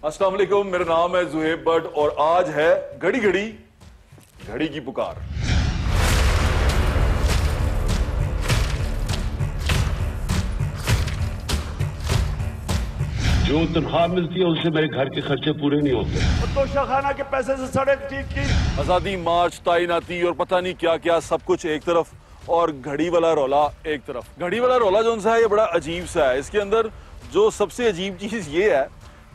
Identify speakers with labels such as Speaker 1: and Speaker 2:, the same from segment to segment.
Speaker 1: अस्सलाम वालेकुम, मेरा नाम है जुहेब भट्ट और आज है घड़ी घड़ी घड़ी की पुकार।
Speaker 2: जो तनख्वाह मिलती है उससे मेरे घर के खर्चे पूरे नहीं होते।
Speaker 3: तो शाखाना के पैसे से सड़क ठीक की,
Speaker 1: आजादी मार्च, तैनाती और पता नहीं क्या क्या सब कुछ एक तरफ और घड़ी वाला रौला एक तरफ। घड़ी वाला रौला जो सा है ये बड़ा अजीब सा है। इसके अंदर जो सबसे अजीब चीज ये है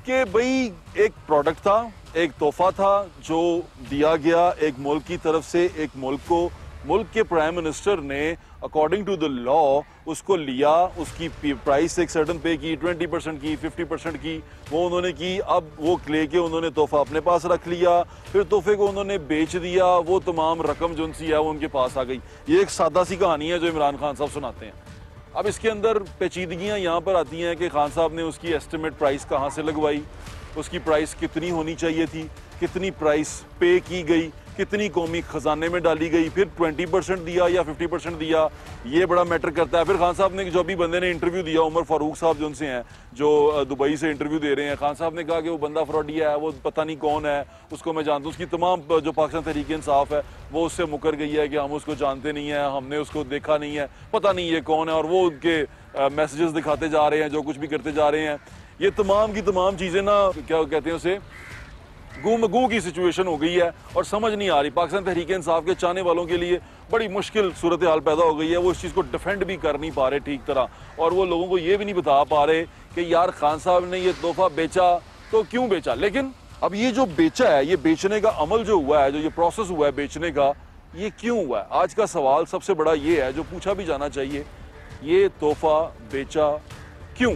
Speaker 1: कि भाई एक प्रोडक्ट था, एक तोहफा था जो दिया गया एक मुल्क की तरफ से एक मुल्क को। मुल्क के प्राइम मिनिस्टर ने अकॉर्डिंग टू द लॉ उसको लिया, उसकी प्राइस एक सर्टन पे की, 20% की, 50% की, वो उन्होंने की। अब वो लेके उन्होंने तोहफा अपने पास रख लिया, फिर तोहफे को उन्होंने बेच दिया, वो तमाम रकम जो सी है वो उनके पास आ गई। ये एक सादा सी कहानी है जो इमरान खान साहब सुनाते हैं। अब इसके अंदर पेचीदगियां यहाँ पर आती हैं कि खान साहब ने उसकी एस्टिमेट प्राइस कहाँ से लगवाई, उसकी प्राइस कितनी होनी चाहिए थी, कितनी प्राइस पे की गई, कितनी कौमी खजाने में डाली गई, फिर 20% दिया या 50% दिया, ये बड़ा मैटर करता है। फिर खान साहब ने जो भी बंदे ने इंटरव्यू दिया, उमर फारूक साहब जो उनसे हैं जो दुबई से इंटरव्यू दे रहे हैं, खान साहब ने कहा कि वो बंदा फ्रॉडिया है, वो पता नहीं कौन है, उसको मैं जानता हूँ। उसकी तमाम जो पाकिस्तान तहरीक इंसाफ है वो उससे मुकर गई है कि हम उसको जानते नहीं हैं, हमने उसको देखा नहीं है, पता नहीं ये कौन है, और वो उनके मैसेजेस दिखाते जा रहे हैं, जो कुछ भी करते जा रहे हैं। ये तमाम की तमाम चीज़ें ना क्या कहते हैं उसे गू की सिचुएशन हो गई है और समझ नहीं आ रही। पाकिस्तान तहरीक इंसाफ के चाहने वालों के लिए बड़ी मुश्किल सूरत हाल पैदा हो गई है। वो इस चीज़ को डिफेंड भी कर नहीं पा रहे ठीक तरह, और वो लोगों को ये भी नहीं बता पा रहे कि यार खान साहब ने ये तोहफा बेचा तो क्यों बेचा। लेकिन अब ये जो बेचा है, ये बेचने का अमल जो हुआ है, जो ये प्रोसेस हुआ है बेचने का, ये क्यों हुआ है? आज का सवाल सबसे बड़ा ये है जो पूछा भी जाना चाहिए, ये तोहफा बेचा क्यों?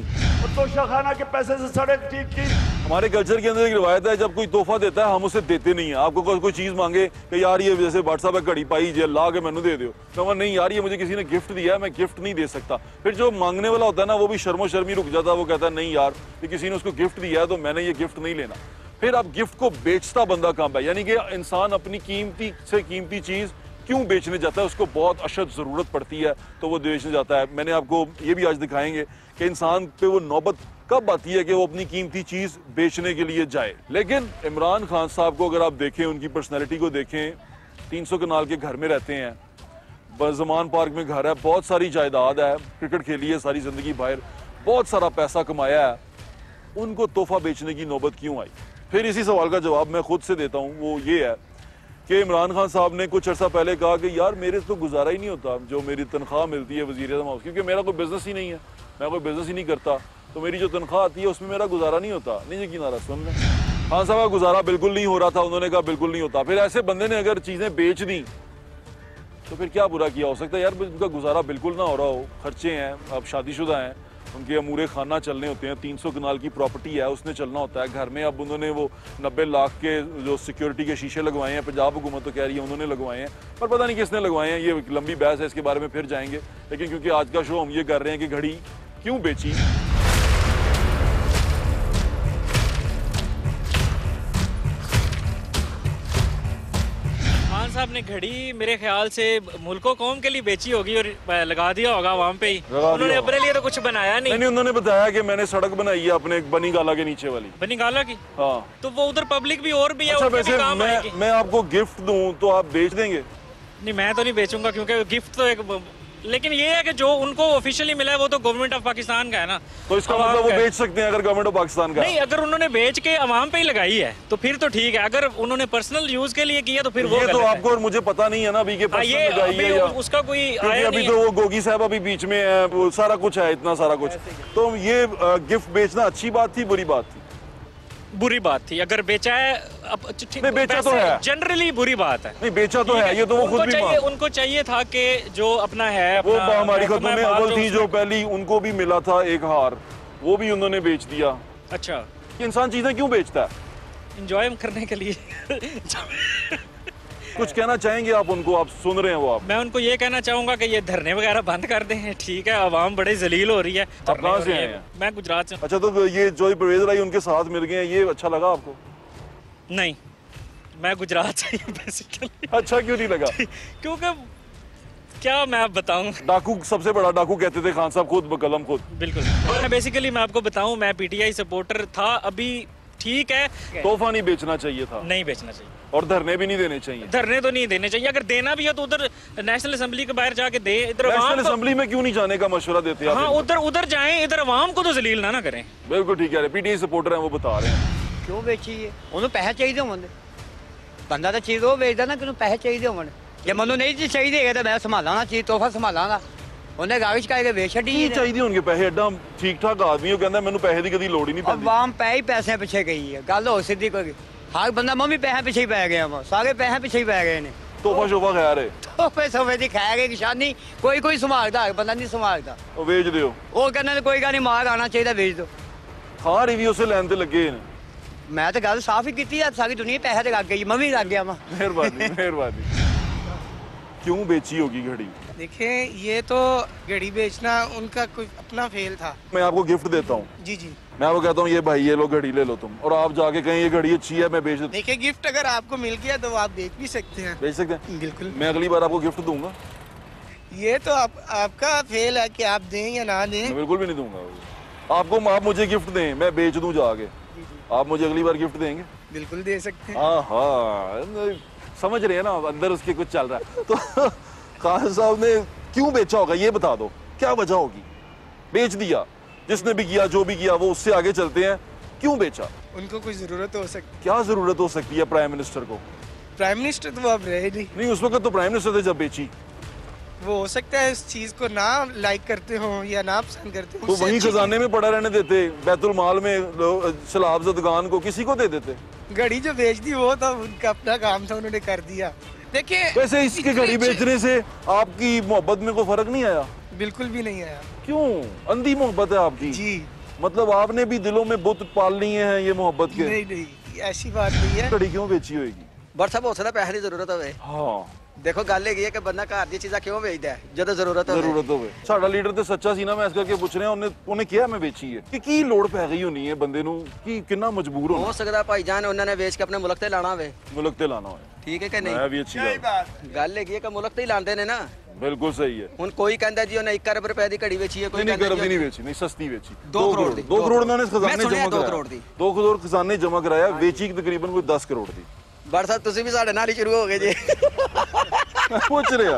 Speaker 3: तो शाखाना के पैसे से सड़क ठीक की।
Speaker 1: हमारे कल्चर के अंदर एक रिवायत है, जब कोई तोहफा देता है हम उसे देते नहीं है। आपको कोई चीज मांगे कि यार ये जैसे व्हाट्सएप पे घड़ी पाई जे ला के मैंने दे दो, तो नहीं यार ये मुझे किसी ने गिफ्ट दिया है, मैं गिफ्ट नहीं दे सकता। फिर जो मांगने वाला होता है ना वो भी शर्मो शर्मी रुक जाता है, वो कहता है नहीं यार ये किसी ने उसको गिफ्ट दिया है तो मैंने ये गिफ्ट नहीं लेना। फिर अब गिफ्ट को बेचता बंदा कहाँ है, यानी कि इंसान अपनी कीमती से कीमती चीज क्यों बेचने जाता है? उसको बहुत अशद जरूरत पड़ती है तो वो बेचने जाता है। मैंने आपको ये भी आज दिखाएंगे कि इंसान पे वो नौबत कब आती है कि वो अपनी कीमती चीज बेचने के लिए जाए। लेकिन इमरान खान साहब को अगर आप देखें, उनकी पर्सनैलिटी को देखें, 300 कनाल के घर में रहते हैं, जमान पार्क में घर है, बहुत सारी जायदाद है, क्रिकेट खेली है सारी जिंदगी बाहर, बहुत सारा पैसा कमाया है, उनको तोहफा बेचने की नौबत क्यों आई? फिर इसी सवाल का जवाब मैं खुद से देता हूँ। वो ये है कि इमरान खान साहब ने कुछ अर्सा पहले कहा कि यार मेरे से तो गुजारा ही नहीं होता जो मेरी तनख्वाह मिलती है वज़ीर-ए-आज़म हाउस, क्योंकि मेरा कोई बिजनेस ही नहीं है, मैं कोई बिजनेस ही नहीं करता, तो मेरी जो तनख्वाह आती है उसमें मेरा गुजारा नहीं होता। नहीं यकीन आ रहा सुन लें, खान साहब का गुजारा बिल्कुल नहीं हो रहा था, उन्होंने कहा बिल्कुल नहीं होता। फिर ऐसे बंदे ने अगर चीज़ें बेच दी तो फिर क्या बुरा किया हो सकता है? यार उनका गुजारा बिल्कुल ना हो रहा हो, खर्चे हैं, अब शादीशुदा हैं, उनके अमूरे खाना चलने होते हैं, 300 कनाल की प्रॉपर्टी है उसने चलना होता है घर में। अब उन्होंने वो 90 लाख के जो सिक्योरिटी के शीशे लगवाए हैं, पंजाब हुकूमत तो कह रही है उन्होंने लगवाए हैं, पर पता नहीं किसने लगवाए हैं, ये लंबी बहस है, इसके बारे में फिर जाएंगे। लेकिन क्योंकि आज का शो हम ये कर रहे हैं कि घड़ी क्यों बेची,
Speaker 4: साहब ने घड़ी मेरे ख्याल से मुल्को कौम के लिए बेची होगी और लगा दिया होगा वहाँ पे ही। उन्होंने अपने लिए तो कुछ बनाया नहीं।
Speaker 1: उन्होंने बताया कि मैंने सड़क बनाई है अपने बनी गाला के नीचे वाली।
Speaker 4: बनी गाला की? हाँ। तो वो उधर पब्लिक भी और भी है।
Speaker 1: अच्छा वैसे मैं आपको गिफ्ट दूं तो आप बेच देंगे?
Speaker 4: नहीं मैं तो नहीं बेचूंगा क्योंकि गिफ्ट तो एक, लेकिन ये है कि जो उनको ऑफिशियली मिला है वो तो गवर्नमेंट ऑफ पाकिस्तान का है ना,
Speaker 1: तो इसका मतलब वो बेच सकते हैं अगर गवर्नमेंट ऑफ पाकिस्तान का?
Speaker 4: नहीं, अगर उन्होंने बेच के अवाम पे ही लगाई है तो फिर तो ठीक है, अगर उन्होंने पर्सनल यूज के लिए किया तो फिर वो
Speaker 1: तो आपको और मुझे पता नहीं है ना अभी के पर्सनल लगाई है या
Speaker 4: उसका कोई आया
Speaker 1: अभी तो वो गोगी साहब अभी बीच में है, वो सारा कुछ है, इतना सारा कुछ। तो ये गिफ्ट बेचना अच्छी बात थी बुरी बात थी?
Speaker 4: बुरी बात थी। अगर बेचा है, अब
Speaker 1: नहीं बेचा तो है,
Speaker 4: जनरली बुरी बात है।
Speaker 1: नहीं बेचा तो है, ये तो वो खुद भी
Speaker 4: चाहिए, उनको चाहिए था कि जो अपना है
Speaker 1: वो हमारी खतों में अव्वल थी जो पहली, उनको भी मिला था एक हार, वो भी उन्होंने बेच दिया।
Speaker 4: अच्छा,
Speaker 1: इंसान चीजें क्यों बेचता है?
Speaker 4: एंजॉय करने के लिए।
Speaker 1: कुछ कहना चाहेंगे आप उनको? आप सुन रहे हैं वो? आप
Speaker 4: मैं उनको ये कहना चाहूंगा कि ये धरने वगैरह बंद कर दें, ठीक है, आवाम बड़े जलील हो रही है।
Speaker 1: आप कहाँ से हैं?
Speaker 4: मैं गुजरात से।
Speaker 1: अच्छा, तो ये जो परवेज राय उनके साथ मिल गए हैं, ये अच्छा लगा आपको?
Speaker 4: नहीं, मैं गुजरात से ही बेसिकली।
Speaker 1: अच्छा, क्यों नहीं लगा?
Speaker 4: क्योंकि क्या मैं बताऊं,
Speaker 1: डाकू, सबसे बड़ा डाकू कहते थे खान साहब खुद, बकलम खुद।
Speaker 4: बिल्कुल। मैं बेसिकली मैं आपको बताऊं, मैं पीटीआई सपोर्टर था, अभी ठीक है,
Speaker 1: तोहफा नहीं बेचना चाहिए था,
Speaker 4: नहीं बेचना चाहिए
Speaker 1: और धरने भी नहीं देने चाहिए।
Speaker 4: धरने तो नहीं देने चाहिए, अगर देना भी है तो उधर नेशनल असेंबली के बाहर जाके दे। इधर
Speaker 1: नेशनल असेंबली में क्यों नहीं जाने का मशवरा देते आप?
Speaker 4: हाँ, उधर उधर जाएं, इधर आवाम को तो जलील ना करें।
Speaker 1: बिल्कुल ठीक है, पीटीआई सपोर्टर हैं वो बता रहे हैं।
Speaker 5: ਕਿਉਂ ਵੇਚੀ ਹੈ ਉਹਨੂੰ ਪੈਸੇ ਚਾਹੀਦੇ ਹੋਣ ਬੰਦਾ ਤਾਂ ਚੀਜ਼ ਉਹ ਵੇਚਦਾ ਨਾ ਕਿ ਉਹਨੂੰ ਪੈਸੇ ਚਾਹੀਦੇ ਹੋਣ ਜੇ ਮੈਨੂੰ ਨਹੀਂ ਜੀ ਚਾਹੀਦੇ ਹੈਗੇ ਤਾਂ ਮੈਂ ਸੰਭਾਲਾਂਗਾ ਚੀਜ਼ ਤੋਹਫਾ ਸੰਭਾਲਾਂਗਾ ਉਹਨੇ ਕਾਗਜ਼ ਕਰਕੇ ਵੇਚ ਛੱਡੀ
Speaker 1: ਕੀ ਚਾਹੀਦੀ ਹੋਣਗੇ ਪੈਸੇ? ਐਡਾ ਠੀਕ ਠਾਕ ਆਦਮੀ ਉਹ ਕਹਿੰਦਾ ਮੈਨੂੰ ਪੈਸੇ ਦੀ ਕਦੀ ਲੋੜ ਹੀ ਨਹੀਂ ਪੈਂਦੀ।
Speaker 5: ਆਵਾਮ ਪੈ ਹੀ ਪੈਸੇ ਪਿੱਛੇ ਗਈ ਹੈ ਗੱਲ ਹੋ ਸਿੱਧੀ ਕੋਈ ਹਰ ਬੰਦਾ ਮੈਂ ਵੀ ਪੈਸੇ ਪਿੱਛੇ ਹੀ ਪੈ ਗਿਆ ਵਾ ਸਾਰੇ ਪੈਸੇ ਪਿੱਛੇ ਹੀ ਪੈ ਗਏ ਨੇ
Speaker 1: ਤੋਹਫਾ ਸ਼ੋਫਾ ਖੈਰ ਹੈ
Speaker 5: ਤੋਹਫੇ ਸੋਫੇ ਦੀ ਖਾ ਕੇ ਨਿਸ਼ਾਨੀ ਕੋਈ ਸੰਭਾਲਦਾ ਬੰਦਾ ਨਹੀਂ ਸੰਭਾਲਦਾ
Speaker 1: ਉਹ ਵੇਚ ਦਿਓ।
Speaker 5: ਉਹ ਕਹਿੰਦਾ ਕੋਈ ਗੱਲ ਨਹੀਂ ਮਾਰ ਆਣਾ ਚਾਹੀਦਾ ਵੇਚ ਦਿਓ।
Speaker 1: ਹਾਂ ਰਿਵਿਊ ਉਸੇ ਲੈਣ ਤੇ ਲੱਗੇ ਨੇ।
Speaker 5: ਮੈਂ ਤਾਂ ਗੱਲ ਸਾਫ਼ ਹੀ ਕੀਤੀ ਆ ਸਾਰੀ ਦੁਨੀਆ ਪੈਸੇ ਤੇ ਲੱਗ ਗਈ ਮੈਂ ਵੀ ਲੱਗ ਗਿਆ ਵਾ।
Speaker 1: मेहरबानी मेहरबानी। क्यों बेची होगी घड़ी?
Speaker 6: देखिए ये तो घड़ी बेचना उनका कोई अपना फेल था।
Speaker 1: मैं आपको गिफ्ट देता हूँ,
Speaker 6: जी जी।
Speaker 1: मैं आपको कहता हूँ ये भाई ये लो घड़ी ले लो तुम, और आप जाके कहें ये घड़ी अच्छी है मैं बेच देता
Speaker 6: देखिए गिफ्ट अगर आपको मिल गया तो आप बेच भी सकते हैं।
Speaker 1: बेच सकते हैं।
Speaker 6: बिल्कुल।
Speaker 1: मैं अगली बार आपको गिफ्ट दूंगा।
Speaker 6: ये तो आपका फेल है कि आप दें या ना दें।
Speaker 1: मैं बिल्कुल भी नहीं दूंगा आपको। आप मुझे गिफ्ट दें, मैं बेच दूं जाके, आप मुझे अगली बार गिफ्ट देंगे?
Speaker 6: बिल्कुल दे सकते हैं।
Speaker 1: हाँ, समझ रहे हैं ना, अंदर उसके कुछ चल रहा है। तो खान साहब ने क्यों बेचा होगा ये बता दो, क्या वजह होगी? बेच दिया, जिसने भी किया जो भी किया वो उससे आगे चलते हैं, क्यों बेचा?
Speaker 6: उनको कोई जरूरत हो सकती।
Speaker 1: क्या जरूरत हो सकती है प्राइम मिनिस्टर को?
Speaker 6: प्राइम मिनिस्टर तो अब रहे नहीं।
Speaker 1: उस वक्त तो प्राइम मिनिस्टर थे जब बेची।
Speaker 6: वो हो सकता है इस चीज को ना लाइक करते हो या ना पसंद करते हो।
Speaker 1: तो वहीं खजाने में पड़ा रहने देते, बैतुल माल में सलाब ज़दगान को किसी को दे देते।
Speaker 6: घड़ी जो बेच दी वो तो उनका अपना काम था, उन्होंने कर दिया। देखिए
Speaker 1: वैसे इसके घड़ी बेचने से आपकी मोहब्बत में कोई फर्क नहीं आया?
Speaker 6: बिल्कुल भी नहीं आया।
Speaker 1: क्यों? अंधी मोहब्बत है आपकी?
Speaker 6: जी।
Speaker 1: मतलब आपने भी दिलों में बुत पाल लिए हैं ये मोहब्बत के?
Speaker 6: नहीं नहीं ऐसी बात नहीं है।
Speaker 1: घड़ी क्यों बेची होगी?
Speaker 7: WhatsApp ਹੋ ਸਕਦਾ ਪੈਸੇ ਦੀ ਜ਼ਰੂਰਤ ਹੋਵੇ।
Speaker 1: हाँ
Speaker 7: ਦੇਖੋ ਗੱਲ ਹੈਗੀ ਹੈ ਕਿ ਬੰਦਾ ਘਰ ਦੀਆਂ ਚੀਜ਼ਾਂ ਕਿਉਂ ਵੇਚਦਾ ਹੈ ਜਦੋਂ ਜ਼ਰੂਰਤ ਹੋਵੇ।
Speaker 1: ਜ਼ਰੂਰਤ ਹੋਵੇ। ਸਾਡਾ ਲੀਡਰ ਤੇ ਸੱਚਾ ਸੀ ਨਾ, ਮੈਂ ਇਸ ਕਰਕੇ ਪੁੱਛ ਰਿਹਾ, ਉਹਨੇ ਕਿਹਾ ਮੈਂ ਵੇਚੀ ਹੈ ਕਿ ਕੀ ਲੋੜ ਪੈ ਗਈ ਹੋਣੀ ਹੈ ਬੰਦੇ ਨੂੰ, ਕਿ ਕਿੰਨਾ ਮਜਬੂਰ
Speaker 7: ਹੋ
Speaker 1: ਹੋਣਾ
Speaker 7: ਸਕਦਾ ਭਾਈਜਾਨ ਉਹਨਾਂ ਨੇ ਵੇਚ ਕੇ ਆਪਣੇ ਮੁਲਕ ਤੇ ਲਾਣਾ ਹੋਵੇ।
Speaker 1: ਮੁਲਕ ਤੇ ਲਾਣਾ ਹੋਏ।
Speaker 7: ਠੀਕ ਹੈ ਕਿ
Speaker 1: ਮੈਂ
Speaker 7: ਨਹੀਂ?
Speaker 1: ਵੀ ਅੱਛੀ
Speaker 7: ਗੱਲ ਹੈਗੀ ਹੈ ਕਿ ਮੁਲਕ ਤੇ ਹੀ ਲਾਉਂਦੇ ਨੇ ਨਾ।
Speaker 1: ਬਿਲਕੁਲ ਸਹੀ ਹੈ।
Speaker 7: ਹੁਣ ਕੋਈ ਕਹਿੰਦਾ ਜੀ ਉਹਨੇ 1 ਅਰਬ ਰੁਪਏ ਦੀ ਘੜੀ ਵੇਚੀ ਹੈ, ਕੋਈ
Speaker 1: नहीं
Speaker 7: ਕਹਿੰਦਾ
Speaker 1: करब
Speaker 7: ਜੀ
Speaker 1: नहीं बेची, नहीं सस्ती बेची।
Speaker 7: 2 करोड़ दी।
Speaker 1: 2 करोड़ उन्होंने खजाने
Speaker 7: मैं सुनिया
Speaker 1: जमा
Speaker 7: 2
Speaker 1: कराया।
Speaker 7: करोड़ दी।
Speaker 1: 2 करोड़ खजाने जमा कराया, बेची तकरीबन कोई 10 करोड़ दी।
Speaker 7: ਬੜ ਸਾਹਿਬ ਤੁਸੀਂ ਵੀ ਸਾਡੇ ਨਾਲ ਹੀ ਸ਼ੁਰੂ ਹੋ ਗਏ ਜੀ।
Speaker 1: पूछ रहे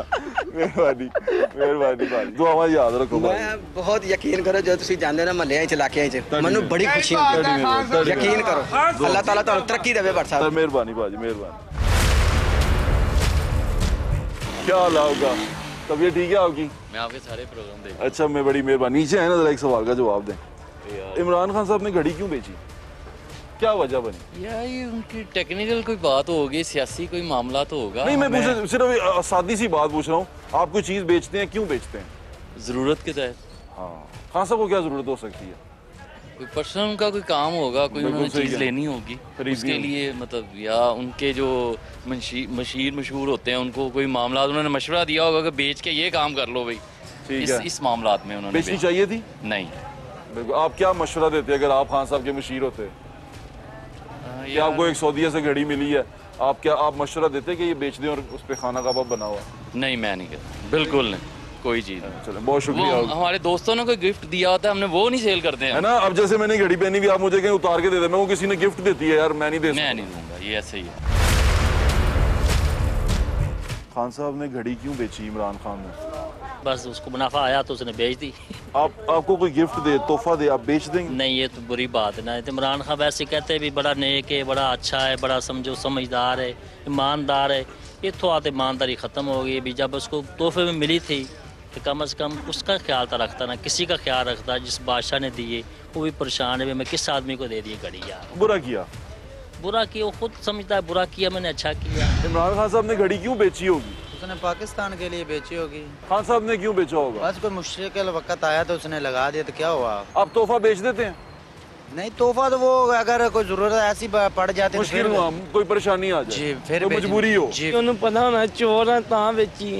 Speaker 1: मेहरबानी मेहरबानी भाई, दुआवा याद रखो भाई।
Speaker 7: ਮੈਂ ਬਹੁਤ ਯਕੀਨ ਕਰੋ ਜਦੋਂ ਤੁਸੀਂ ਜਾਂਦੇ ਹੋ ਨਾ ਮਹੱਲਿਆਂ 'ਚ ਇਲਾਕਿਆਂ 'ਚ ਮੈਨੂੰ ਬੜੀ ਖੁਸ਼ੀ ਹੁੰਦੀ ਹੈ। ਯਕੀਨ ਕਰੋ ਅੱਲਾਹ ਤਾਲਾ ਤੁਹਾਨੂੰ ਤਰੱਕੀ ਦੇਵੇ ਬੜ ਸਾਹਿਬ।
Speaker 1: मेहरबानी भाजी मेहरबानी। क्या हाल है आपका? तबीयत ठीक है आपकी?
Speaker 8: मैं आपके सारे प्रोग्राम देख।
Speaker 1: अच्छा, मैं बड़ी मेहरबानी। नीचे है ना, जरा एक सवाल का जवाब दें। इमरान खान साहब ने घड़ी क्यों बेची, क्या वजह बनी?
Speaker 8: यार ये उनकी टेक्निकल कोई बात होगी, सियासी कोई मामला तो होगा।
Speaker 1: नहीं, मैं सिर्फ सादी सी बात पूछ रहा हूँ, आप कोई चीज़ बेचते हैं, क्यों बेचते हैं?
Speaker 8: जरूरत के तहत।
Speaker 1: हाँ, खान साहब को क्या जरूरत हो सकती है?
Speaker 8: कोई पर्सनल उनका कोई काम होगा, कोई
Speaker 1: बिल्कुल
Speaker 8: उन्होंने
Speaker 1: सही
Speaker 8: चीज़
Speaker 1: है।
Speaker 8: लेनी होगी,
Speaker 1: खरीदनी
Speaker 8: उसके
Speaker 1: होगी।
Speaker 8: लिए मतलब, या उनके जो मशहूर होते हैं उनको कोई मामला उन्होंने मशवरा दिया होगा कि बेच के ये काम कर लो भाई।
Speaker 1: ठीक है।
Speaker 8: इस मामलात में उन्होंने
Speaker 1: बेचनी चाहिए थी?
Speaker 8: नहीं।
Speaker 1: बिल्कुल। आप क्या मशवरा देते अगर आप खान साहब के मशीर होते? कि आपको एक सऊदीया से घड़ी मिली है, आप मशवरा देते कि ये बेच दें और उस पर खाना कबाब बना हुआ?
Speaker 8: नहीं, मैं नहीं कहता, बिल्कुल नहीं, कोई चीज़ नहीं।
Speaker 1: चलो, बहुत
Speaker 8: वो
Speaker 1: शुक्रिया।
Speaker 8: हमारे दोस्तों ने कोई गिफ्ट दिया होता है, हमने वो नहीं सेल करते
Speaker 1: है
Speaker 8: हैं।
Speaker 1: ना, अब जैसे मैंने घड़ी पहनी हुई, आप मुझे कहीं उतार के दे दे, मैं वो किसी ने गिफ्ट देती है यार, मैं नहीं दे सकता।
Speaker 8: मैं नहीं दूंगा, ये ऐसे ही है।
Speaker 1: खान साहब ने घड़ी क्यों बेची इमरान खान ने?
Speaker 9: बस उसको मुनाफा आया तो उसने बेच दी।
Speaker 1: आपको कोई गिफ्ट दे, तोहफा दे, आप बेच देंगे?
Speaker 9: नहीं, ये तो बुरी बात है ना। इमरान खान वैसे कहते हैं भी बड़ा नेक है, बड़ा अच्छा है, बड़ा समझो समझदार है, ईमानदार है। ये तो आते ईमानदारी ख़त्म हो गई। भी जब उसको तोहफे में मिली थी तो कम से कम उसका ख्याल तो रखता ना, किसी का ख्याल रखता। जिस बादशाह ने दिए वो भी परेशान है, मैं किस आदमी को दे दिए घड़ी यार।
Speaker 1: बुरा किया?
Speaker 9: बुरा किया, वो खुद समझता है बुरा किया मैंने, अच्छा किया।
Speaker 1: इमरान खान साहब ने घड़ी क्यों बेची होगी?
Speaker 10: उसने पाकिस्तान के लिए बेची होगी।
Speaker 1: खान साहब ने क्यों बेचा होगा?
Speaker 10: बस कोई मुश्किल वक्त आया तो उसने लगा दिया, तो क्या हुआ?
Speaker 1: आप तोहफा बेच देते हैं?
Speaker 10: नहीं, तोहफा तो वो अगर कोई जरूरत ऐसी पड़ जाती है
Speaker 1: मुश्किल हुआ, कोई परेशानी आ जाए
Speaker 10: जी, फिर
Speaker 1: कोई मजबूरी हो
Speaker 10: जी।
Speaker 6: उन्हें पता होना चोर है ता बेची।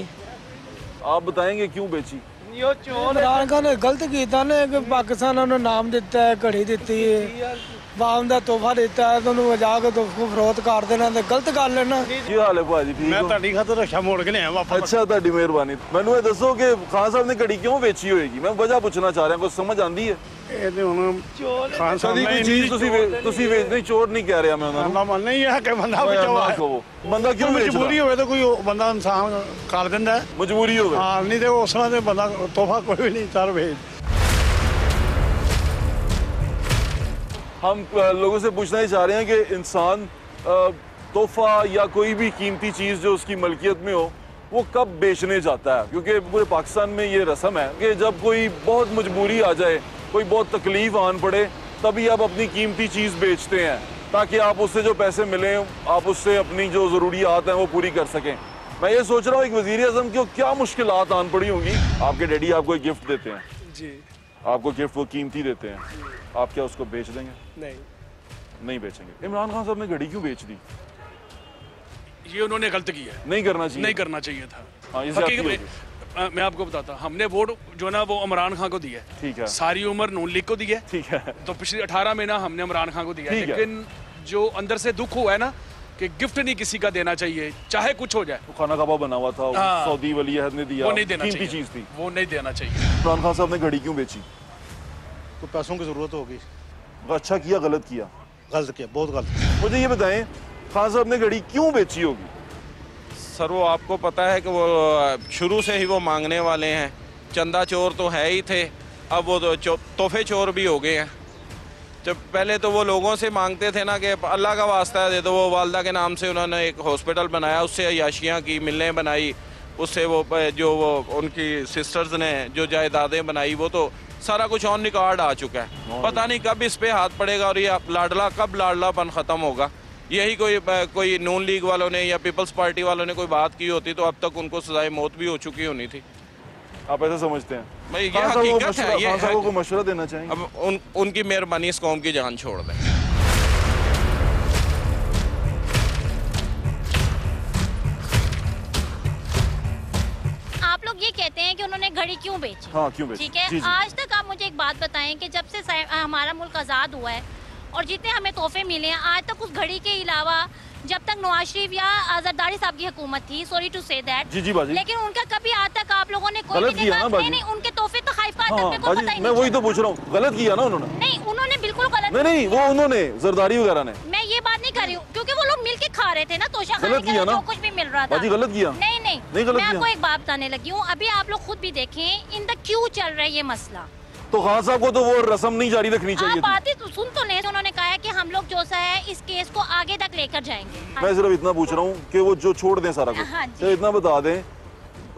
Speaker 1: आप बताएंगे क्यों बेची?
Speaker 6: यो चोर इमरान खान ने गलत किया ना कि पाकिस्तान ने नाम दिता है, घड़ी दी है, बाम का तोहफा दिता है तो उन्होंने जाके तो उसको फरोख्त कर देना, तो गलत कर लेना।
Speaker 1: ਕੀ ਹਾਲ ਹੈ ਭਾਜੀ? ਠੀਕ
Speaker 3: मैं
Speaker 1: ਹੋ?
Speaker 3: ਤੁਹਾਡੀ ਖਾਤਰ ਰਸ਼ਾ ਮੋੜ ਕੇ ਲਿਆ ਵਾਪਸ।
Speaker 1: ਅੱਛਾ, ਤੁਹਾਡੀ ਮਿਹਰਬਾਨੀ। ਮੈਨੂੰ ਇਹ ਦੱਸੋ ਕਿ ਖਾਨ ਸਾਹਿਬ ਨੇ ਘੜੀ ਕਿਉਂ ਵੇਚੀ ਹੋਏਗੀ? ਮੈਂ ਵਜ੍ਹਾ ਪੁੱਛਣਾ ਚਾਹ ਰਿਹਾ, ਕੁਝ ਸਮਝ ਆਂਦੀ ਹੈ?
Speaker 3: ਇਹ ਤੇ ਹੁਣ ਖਾਨ ਸਾਹਿਬ
Speaker 1: ਕਦੀ ਕੋਈ ਚੀਜ਼ ਤੁਸੀਂ ਵੇਚ ਨਹੀਂ, ਚੋਰ ਨਹੀਂ ਕਹਿ ਰਿਹਾ ਮੈਂ ਉਹਨਾਂ ਨੂੰ।
Speaker 3: ਨਾ ਨਹੀਂ ਹੈ ਕਿ ਬੰਦਾ ਬਚਾਵਾ
Speaker 1: ਬੰਦਾ ਕਿਉਂ ਵੇਚਦਾ?
Speaker 3: ਮਜਬੂਰੀ ਹੋਵੇ ਤਾਂ ਕੋਈ ਬੰਦਾ ਇਨਸਾਨ ਕਰ ਦਿੰਦਾ ਹੈ।
Speaker 1: ਮਜਬੂਰੀ ਹੋਵੇ
Speaker 3: ਹਾਂ, ਨਹੀਂ ਤੇ ਉਸ ਤਰ੍ਹਾਂ ਦੇ ਬੰਦਾ ਤੋਹਫਾ ਕੋਈ ਵੀ ਨਹੀਂ ਚੱਲ ਵੇਚ।
Speaker 1: हम लोगों से पूछना ही चाह रहे हैं कि इंसान तोहफा या कोई भी कीमती चीज़ जो उसकी मलकियत में हो वो कब बेचने जाता है, क्योंकि पूरे पाकिस्तान में ये रस्म है कि जब कोई बहुत मजबूरी आ जाए, कोई बहुत तकलीफ आन पड़े, तभी आप अपनी कीमती चीज़ बेचते हैं ताकि आप उससे जो पैसे मिले आप उससे अपनी जो ज़रूरियात हैं वो पूरी कर सकें। मैं ये सोच रहा हूँ एक वज़ीर आज़म को क्या मुश्किलात आन पड़ी होंगी। आपके डैडी आपको एक गिफ्ट देते हैं
Speaker 3: जी,
Speaker 1: आपको गिफ्ट वो कीमती देते हैं, आप क्या उसको बेच देंगे? नहीं बेचेंगे। इमरान खान साहब ने घड़ी क्यों बेच दी?
Speaker 11: ये उन्होंने गलत किया है,
Speaker 1: नहीं करना चाहिए,
Speaker 11: नहीं करना चाहिए था।
Speaker 1: हाँ,
Speaker 11: मैं आपको बताता, हमने वोट जो ना वो इमरान खान को दिया है,
Speaker 1: ठीक है,
Speaker 11: सारी उम्र नून लीग को दिया है,
Speaker 1: ठीक है,
Speaker 11: तो पिछले 18 महीना हमने इमरान खान को दिया है,
Speaker 1: ठीक है।
Speaker 11: लेकिन जो अंदर से दुख हुआ है ना कि गिफ्ट नहीं किसी का देना चाहिए, चाहे कुछ हो जाए।
Speaker 1: वो खाना कबाब बना हुआ था,
Speaker 11: हाँ,
Speaker 1: सऊदी वली अहद ने दिया,
Speaker 11: वो नहीं देना
Speaker 1: कीमती
Speaker 11: चाहिए,
Speaker 1: चीज थी,
Speaker 11: वो नहीं देना चाहिए।
Speaker 1: इमरान खान साहब ने घड़ी क्यों बेची?
Speaker 3: तो पैसों की जरूरत होगी।
Speaker 1: अच्छा किया, गलत किया?
Speaker 3: गलत किया, बहुत गलत।
Speaker 1: मुझे ये बताएं, खान साहब ने घड़ी क्यों बेची होगी?
Speaker 12: सर वो आपको पता है कि वो शुरू से ही वो मांगने वाले हैं, चंदा चोर तो है ही थे, अब वो तोहफे चोर भी हो गए हैं। जब पहले तो वो लोगों से मांगते थे ना कि अल्लाह का वास्ता दे दो, वो वालदा के नाम से उन्होंने एक हॉस्पिटल बनाया, उससे अयाशियाँ की, मिलें बनाई, उससे वो जो वो उनकी सिस्टर्स ने जो जायदादें बनाई, वो तो सारा कुछ ऑन रिकॉर्ड आ चुका है। पता नहीं कब इस पे हाथ पड़ेगा और ये लाडला कब लाडलापन ख़त्म होगा। यही कोई नून लीग वालों ने या पीपल्स पार्टी वालों ने कोई बात की होती तो अब तक उनको सजाए मौत भी हो चुकी होनी थी।
Speaker 1: आप ऐसा समझते हैं?
Speaker 12: भाई ये हकीकत है, ये
Speaker 1: खान को मशवरा देना चाहिए।
Speaker 12: अब उनकी मेहरबानी इस कौम की जान छोड़ दें।
Speaker 13: आप लोग ये कहते हैं कि उन्होंने घड़ी क्यों बेची?
Speaker 1: हाँ, क्यों बेची?
Speaker 13: ठीक है,
Speaker 1: जी, जी।
Speaker 13: आज तक आप मुझे एक बात बताएं कि जब से हमारा मुल्क आज़ाद हुआ है और जितने हमें तोहफे मिले हैं, आज तक उस घड़ी के अलावा जब तक नवाज शरीफ या जरदारी साहब की हुकूमत थी, सॉरी टू से दैट,
Speaker 1: जी जी बाजी,
Speaker 13: लेकिन उनका कभी आज तक आप लोगों ने कोई
Speaker 1: गलत किया ना बाजी।
Speaker 13: नहीं, उनके तोहफे तो खाइफ का आज तक
Speaker 1: हाँ
Speaker 13: मेरे को पता ही
Speaker 1: मैं
Speaker 13: नहीं
Speaker 1: वही तो पूछ रहा हूँ, गलत किया ना उन्होंने?
Speaker 13: नहीं, उन्होंने बिल्कुल गलत
Speaker 1: नहीं, वो उन्होंने जरदारी वगैरह ने,
Speaker 13: मैं ये बात नहीं कर रही हूँ, क्योंकि वो लोग मिलके खा रहे थे ना, तोशा
Speaker 1: गलत किया ना,
Speaker 13: जो कुछ भी मिल रहा था।
Speaker 1: बाजी गलत किया?
Speaker 13: नहीं
Speaker 1: नहीं गलत
Speaker 13: मैं आपको
Speaker 1: किया।
Speaker 13: एक बात बताने लगी हूँ, अभी आप लोग खुद भी देखें इन द क्यों चल रहा है ये मसला।
Speaker 1: तो खान साहब को तो वो रस्म नहीं जारी रखनी चाहिए
Speaker 13: आप बातें तो सुन तो नहीं, उन्होंने कहा है कि हम लोग जो सा है इस केस को आगे तक लेकर जाएंगे।
Speaker 1: मैं सिर्फ इतना पूछ रहा हूँ कि वो जो छोड़ दें सारा कुछ,
Speaker 13: हाँ जी।
Speaker 1: तो इतना बता दें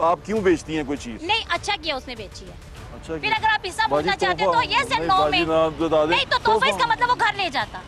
Speaker 1: आप क्यों बेचती हैं कोई चीज?
Speaker 13: नहीं, अच्छा किया उसने बेची है।
Speaker 1: अच्छा
Speaker 13: फिर अगर आप हिस्सा
Speaker 1: बाजी,
Speaker 13: बोलना चाहते हैं तो यस एंड
Speaker 1: नहीं,
Speaker 13: नो
Speaker 1: बाजी
Speaker 13: में,
Speaker 1: ना बता दें।
Speaker 13: नहीं तो तोहफा इसका मतलब वो घर ले जाता।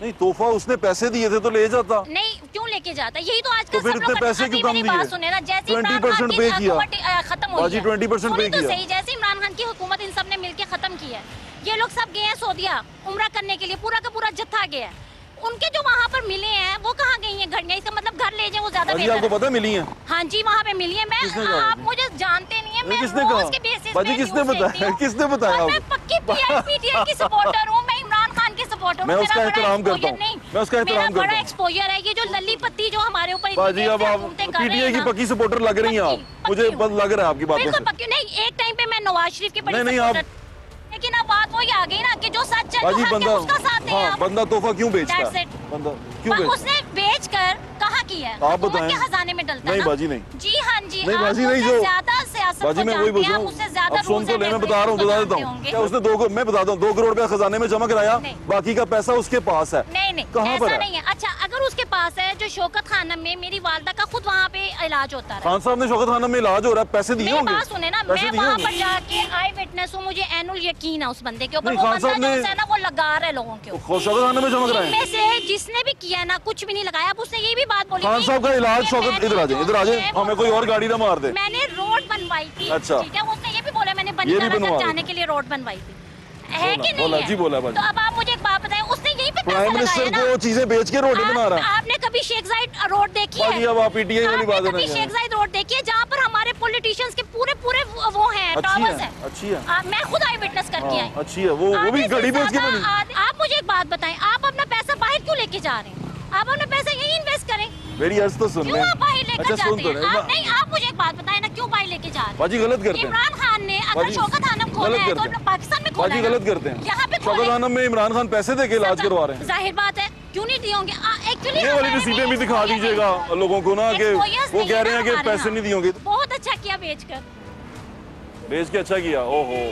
Speaker 1: नहीं, तोहफा उसने पैसे दिए थे तो ले जाता।
Speaker 13: नहीं, क्यों लेके जाता? यही तो आजकल
Speaker 1: तो फिर
Speaker 13: सब
Speaker 1: इतने
Speaker 13: लोग
Speaker 1: पैसे क्यों कम
Speaker 13: मेरी
Speaker 1: दिए?
Speaker 13: बात सुने ना, जैसे
Speaker 1: 20% पे किया
Speaker 13: खत्म हो
Speaker 1: बाजी, 20% पे
Speaker 13: तो
Speaker 1: किया।
Speaker 13: सही, जैसे इमरान खान की हुकूमत इन सब ने मिलकर खत्म किया है, ये लोग सब गए हैं सऊदीया उम्रा करने के लिए, पूरा का पूरा जत्था गया है, उनके जो वहाँ पर मिले हैं वो कहाँ गई हैं घड़ियाँ? इसका मतलब घर ले जाए वो ज्यादा
Speaker 1: बाजी
Speaker 13: बेहतर
Speaker 1: आपको
Speaker 13: है।
Speaker 1: पता मिली है?
Speaker 13: हाँ जी, वहाँ पे मिली है। मैं आप मुझे जानते नहीं है, मैं
Speaker 1: किसने
Speaker 13: रोज
Speaker 1: कहा?
Speaker 13: के बेसिस
Speaker 1: बाजी
Speaker 13: पे
Speaker 1: किसने
Speaker 13: न्यूज़ देखती
Speaker 1: बताया?
Speaker 13: हूँ।
Speaker 1: किसने बताया
Speaker 13: और
Speaker 1: आपको?
Speaker 13: मैं पक्की पीआईपीटीआई की सपोर्टर हूँ, मैं इमरान खान की सपोर्टर हूँ।
Speaker 1: मैं उसका
Speaker 13: मेरा बड़ा
Speaker 1: एहतराम करता
Speaker 13: exposure
Speaker 1: हूँ।
Speaker 13: नहीं,
Speaker 1: मैं उसका एहतराम
Speaker 13: मेरा
Speaker 1: करता
Speaker 13: बड़ा
Speaker 1: हूँ।
Speaker 13: एक्सपोजर है। ये जो लल्ली पत्ती जो हमारे ऊपर इतनी
Speaker 1: बाजी
Speaker 13: देर
Speaker 1: अब
Speaker 13: से
Speaker 1: आप
Speaker 13: घूमते कर रहे
Speaker 1: पीटीआई
Speaker 13: हैं
Speaker 1: की
Speaker 13: ना,
Speaker 1: पक्की सपोर्टर लग रही हैं आप, मुझे लग रहा है आपकी बातों
Speaker 13: बिल्कुल
Speaker 1: से।
Speaker 13: पक्की नहीं। एक टाइम पे मैं नवाज शरीफ की बड़ी
Speaker 1: नहीं, आप-
Speaker 13: सपोर्टर, लेकिन अब बात वही आ गई ना कि जो सच है
Speaker 1: बाजी
Speaker 13: जो हक है, उसका साथ
Speaker 1: बंदा,
Speaker 13: है
Speaker 1: हाँ
Speaker 13: आप।
Speaker 1: बंदा तोहफा क्यों बेचता
Speaker 13: That's
Speaker 1: है?
Speaker 13: it।
Speaker 1: बंदा क्यों
Speaker 13: पर
Speaker 1: बेचता?
Speaker 13: उसने बेच कर कहाँ किया है?
Speaker 1: आप
Speaker 13: हुकूमत
Speaker 1: बताएं।
Speaker 13: के खजाने में डलता है
Speaker 1: नहीं
Speaker 13: ना?
Speaker 1: बाजी, नहीं।
Speaker 13: जी हाँ जी,
Speaker 1: नहीं
Speaker 13: आप
Speaker 1: बाजी, नहीं,
Speaker 13: मुझसे
Speaker 1: जो
Speaker 13: ज्यादा सियासत
Speaker 1: बाजी
Speaker 13: को
Speaker 1: मैं वही
Speaker 13: जानते
Speaker 1: बोल
Speaker 13: हैं,
Speaker 1: रहा
Speaker 13: आप
Speaker 1: हूँ,
Speaker 13: मुझसे ज्यादा
Speaker 1: अब सुन
Speaker 13: rules
Speaker 1: तो
Speaker 13: and
Speaker 1: ले, मैं बता रहा हूँ, बता देता
Speaker 13: regulations को
Speaker 1: हूँ।
Speaker 13: जानते
Speaker 1: क्या उसने मैं बता दूँ 2 करोड़ रुपया खजाने में जमा कराया, बाकी का पैसा उसके पास है।
Speaker 13: नहीं
Speaker 1: कहाँ पर
Speaker 13: ऐसा
Speaker 1: है?
Speaker 13: नहीं है। अच्छा, अगर उसके पास है, जो शौकत खानम में मेरी वालदा का खुद वहाँ पे इलाज होता है।
Speaker 1: खान साहब ने शौकत खानम में इलाज हो रहा है, पैसे दिए
Speaker 13: मेरी
Speaker 1: होंगे?
Speaker 13: बात सुने ना,
Speaker 1: पैसे
Speaker 13: मैं
Speaker 1: दिए
Speaker 13: वहाँ
Speaker 1: होंगे?
Speaker 13: पर जाके आई विटनेस हूँ, मुझे एनुअल यकीन है उस बंदे के ऊपर।
Speaker 1: नहीं,
Speaker 13: वो
Speaker 1: खान
Speaker 13: बंदा
Speaker 1: साहब
Speaker 13: जो
Speaker 1: ने-
Speaker 13: है ना वो लगा रहा है लोगों के ऊपर।
Speaker 1: शौकत खानम में जमा कराए?
Speaker 13: इनमें से जिसने भी किया ना, कुछ भी नहीं लगाया। अब उसने ये भी बात बोली
Speaker 1: खान
Speaker 13: थी
Speaker 1: साहब का इलाज
Speaker 13: कि
Speaker 1: शौकत
Speaker 13: मैंने
Speaker 1: इधर आ जाए,
Speaker 13: जो
Speaker 1: इधर आ जाए,
Speaker 13: है
Speaker 1: हमें कोई और गाड़ी ना मार दे।
Speaker 13: मैंने रोड बनवाई थी,
Speaker 1: अच्छा।
Speaker 13: ठीक है, उसने ये भी बोला मैंने
Speaker 1: ये भी
Speaker 13: बंजारा
Speaker 1: बनवा
Speaker 13: तक
Speaker 1: दी।
Speaker 13: जाने के लिए रोड बनवाई थी, है कि
Speaker 1: बोला
Speaker 13: नहीं
Speaker 1: जी, बोला
Speaker 13: है?
Speaker 1: बाजी।
Speaker 13: तो अब आप मुझे एक बात बताएं, उसने यही पे पैसा
Speaker 1: प्राइम मिनिस्टर
Speaker 13: लगाया
Speaker 1: को
Speaker 13: ना।
Speaker 1: चीजें बेच के रोटी बना रहा है।
Speaker 13: आपने कभी शेख जायद रोड देखी
Speaker 1: बाजी,
Speaker 13: है?
Speaker 1: अब आप पीटीआई वाली बात
Speaker 13: आपने
Speaker 1: है
Speaker 13: कभी
Speaker 1: ना
Speaker 13: शेख जायद रोड देखी है जहाँ पर हमारे पॉलिटिशियंस के पूरे पूरे वो हैं,
Speaker 1: अच्छी
Speaker 13: टावर्स
Speaker 1: है,
Speaker 13: हैं?
Speaker 1: अच्छी है।
Speaker 13: मैं खुद आई विटनेस करके आई।
Speaker 1: हाँ, अच्छी है, वो भी घड़ी बेच के बनी।
Speaker 13: आप मुझे एक बात बताएं, आप अपना पैसा बाहर क्यों लेके जा रहे हैं? आप अपना पैसा यही इन्वेस्ट करें।
Speaker 1: मेरी अर्ज तो सुन ले।
Speaker 13: क्यों आप बाहर लेकर
Speaker 1: अच्छा सुन
Speaker 13: जाते
Speaker 1: तो
Speaker 13: हैं?
Speaker 1: ले।
Speaker 13: आप नहीं, आप मुझे एक बात बताएं ना, क्यों बाहर लेके जा रहे हैं?
Speaker 1: बाजी गलत करते हैं।
Speaker 13: इमरान खान ने अगर
Speaker 1: बाजी-
Speaker 13: शौकत खानम होना है,
Speaker 1: करते
Speaker 13: तो
Speaker 1: हैं।
Speaker 13: पाकिस्तान में खोला
Speaker 1: बाजी
Speaker 13: है ना।
Speaker 1: गलत करते हैं।
Speaker 13: यहाँ पे
Speaker 1: शौकत आलम में इमरान खान पैसे दे के इलाज करवा रहे हैं।
Speaker 13: जाहिर बात है, क्यों नहीं दिए होंगे? एक्चुअली
Speaker 1: ये वाली रिसीटें भी दिखा दीजिएगा लोगों को ना, कि वो कह रहे हैं कि पैसे नहीं दिए होंगे।
Speaker 13: बहुत अच्छा किया बेचकर,
Speaker 1: बेच के अच्छा किया। ओहो,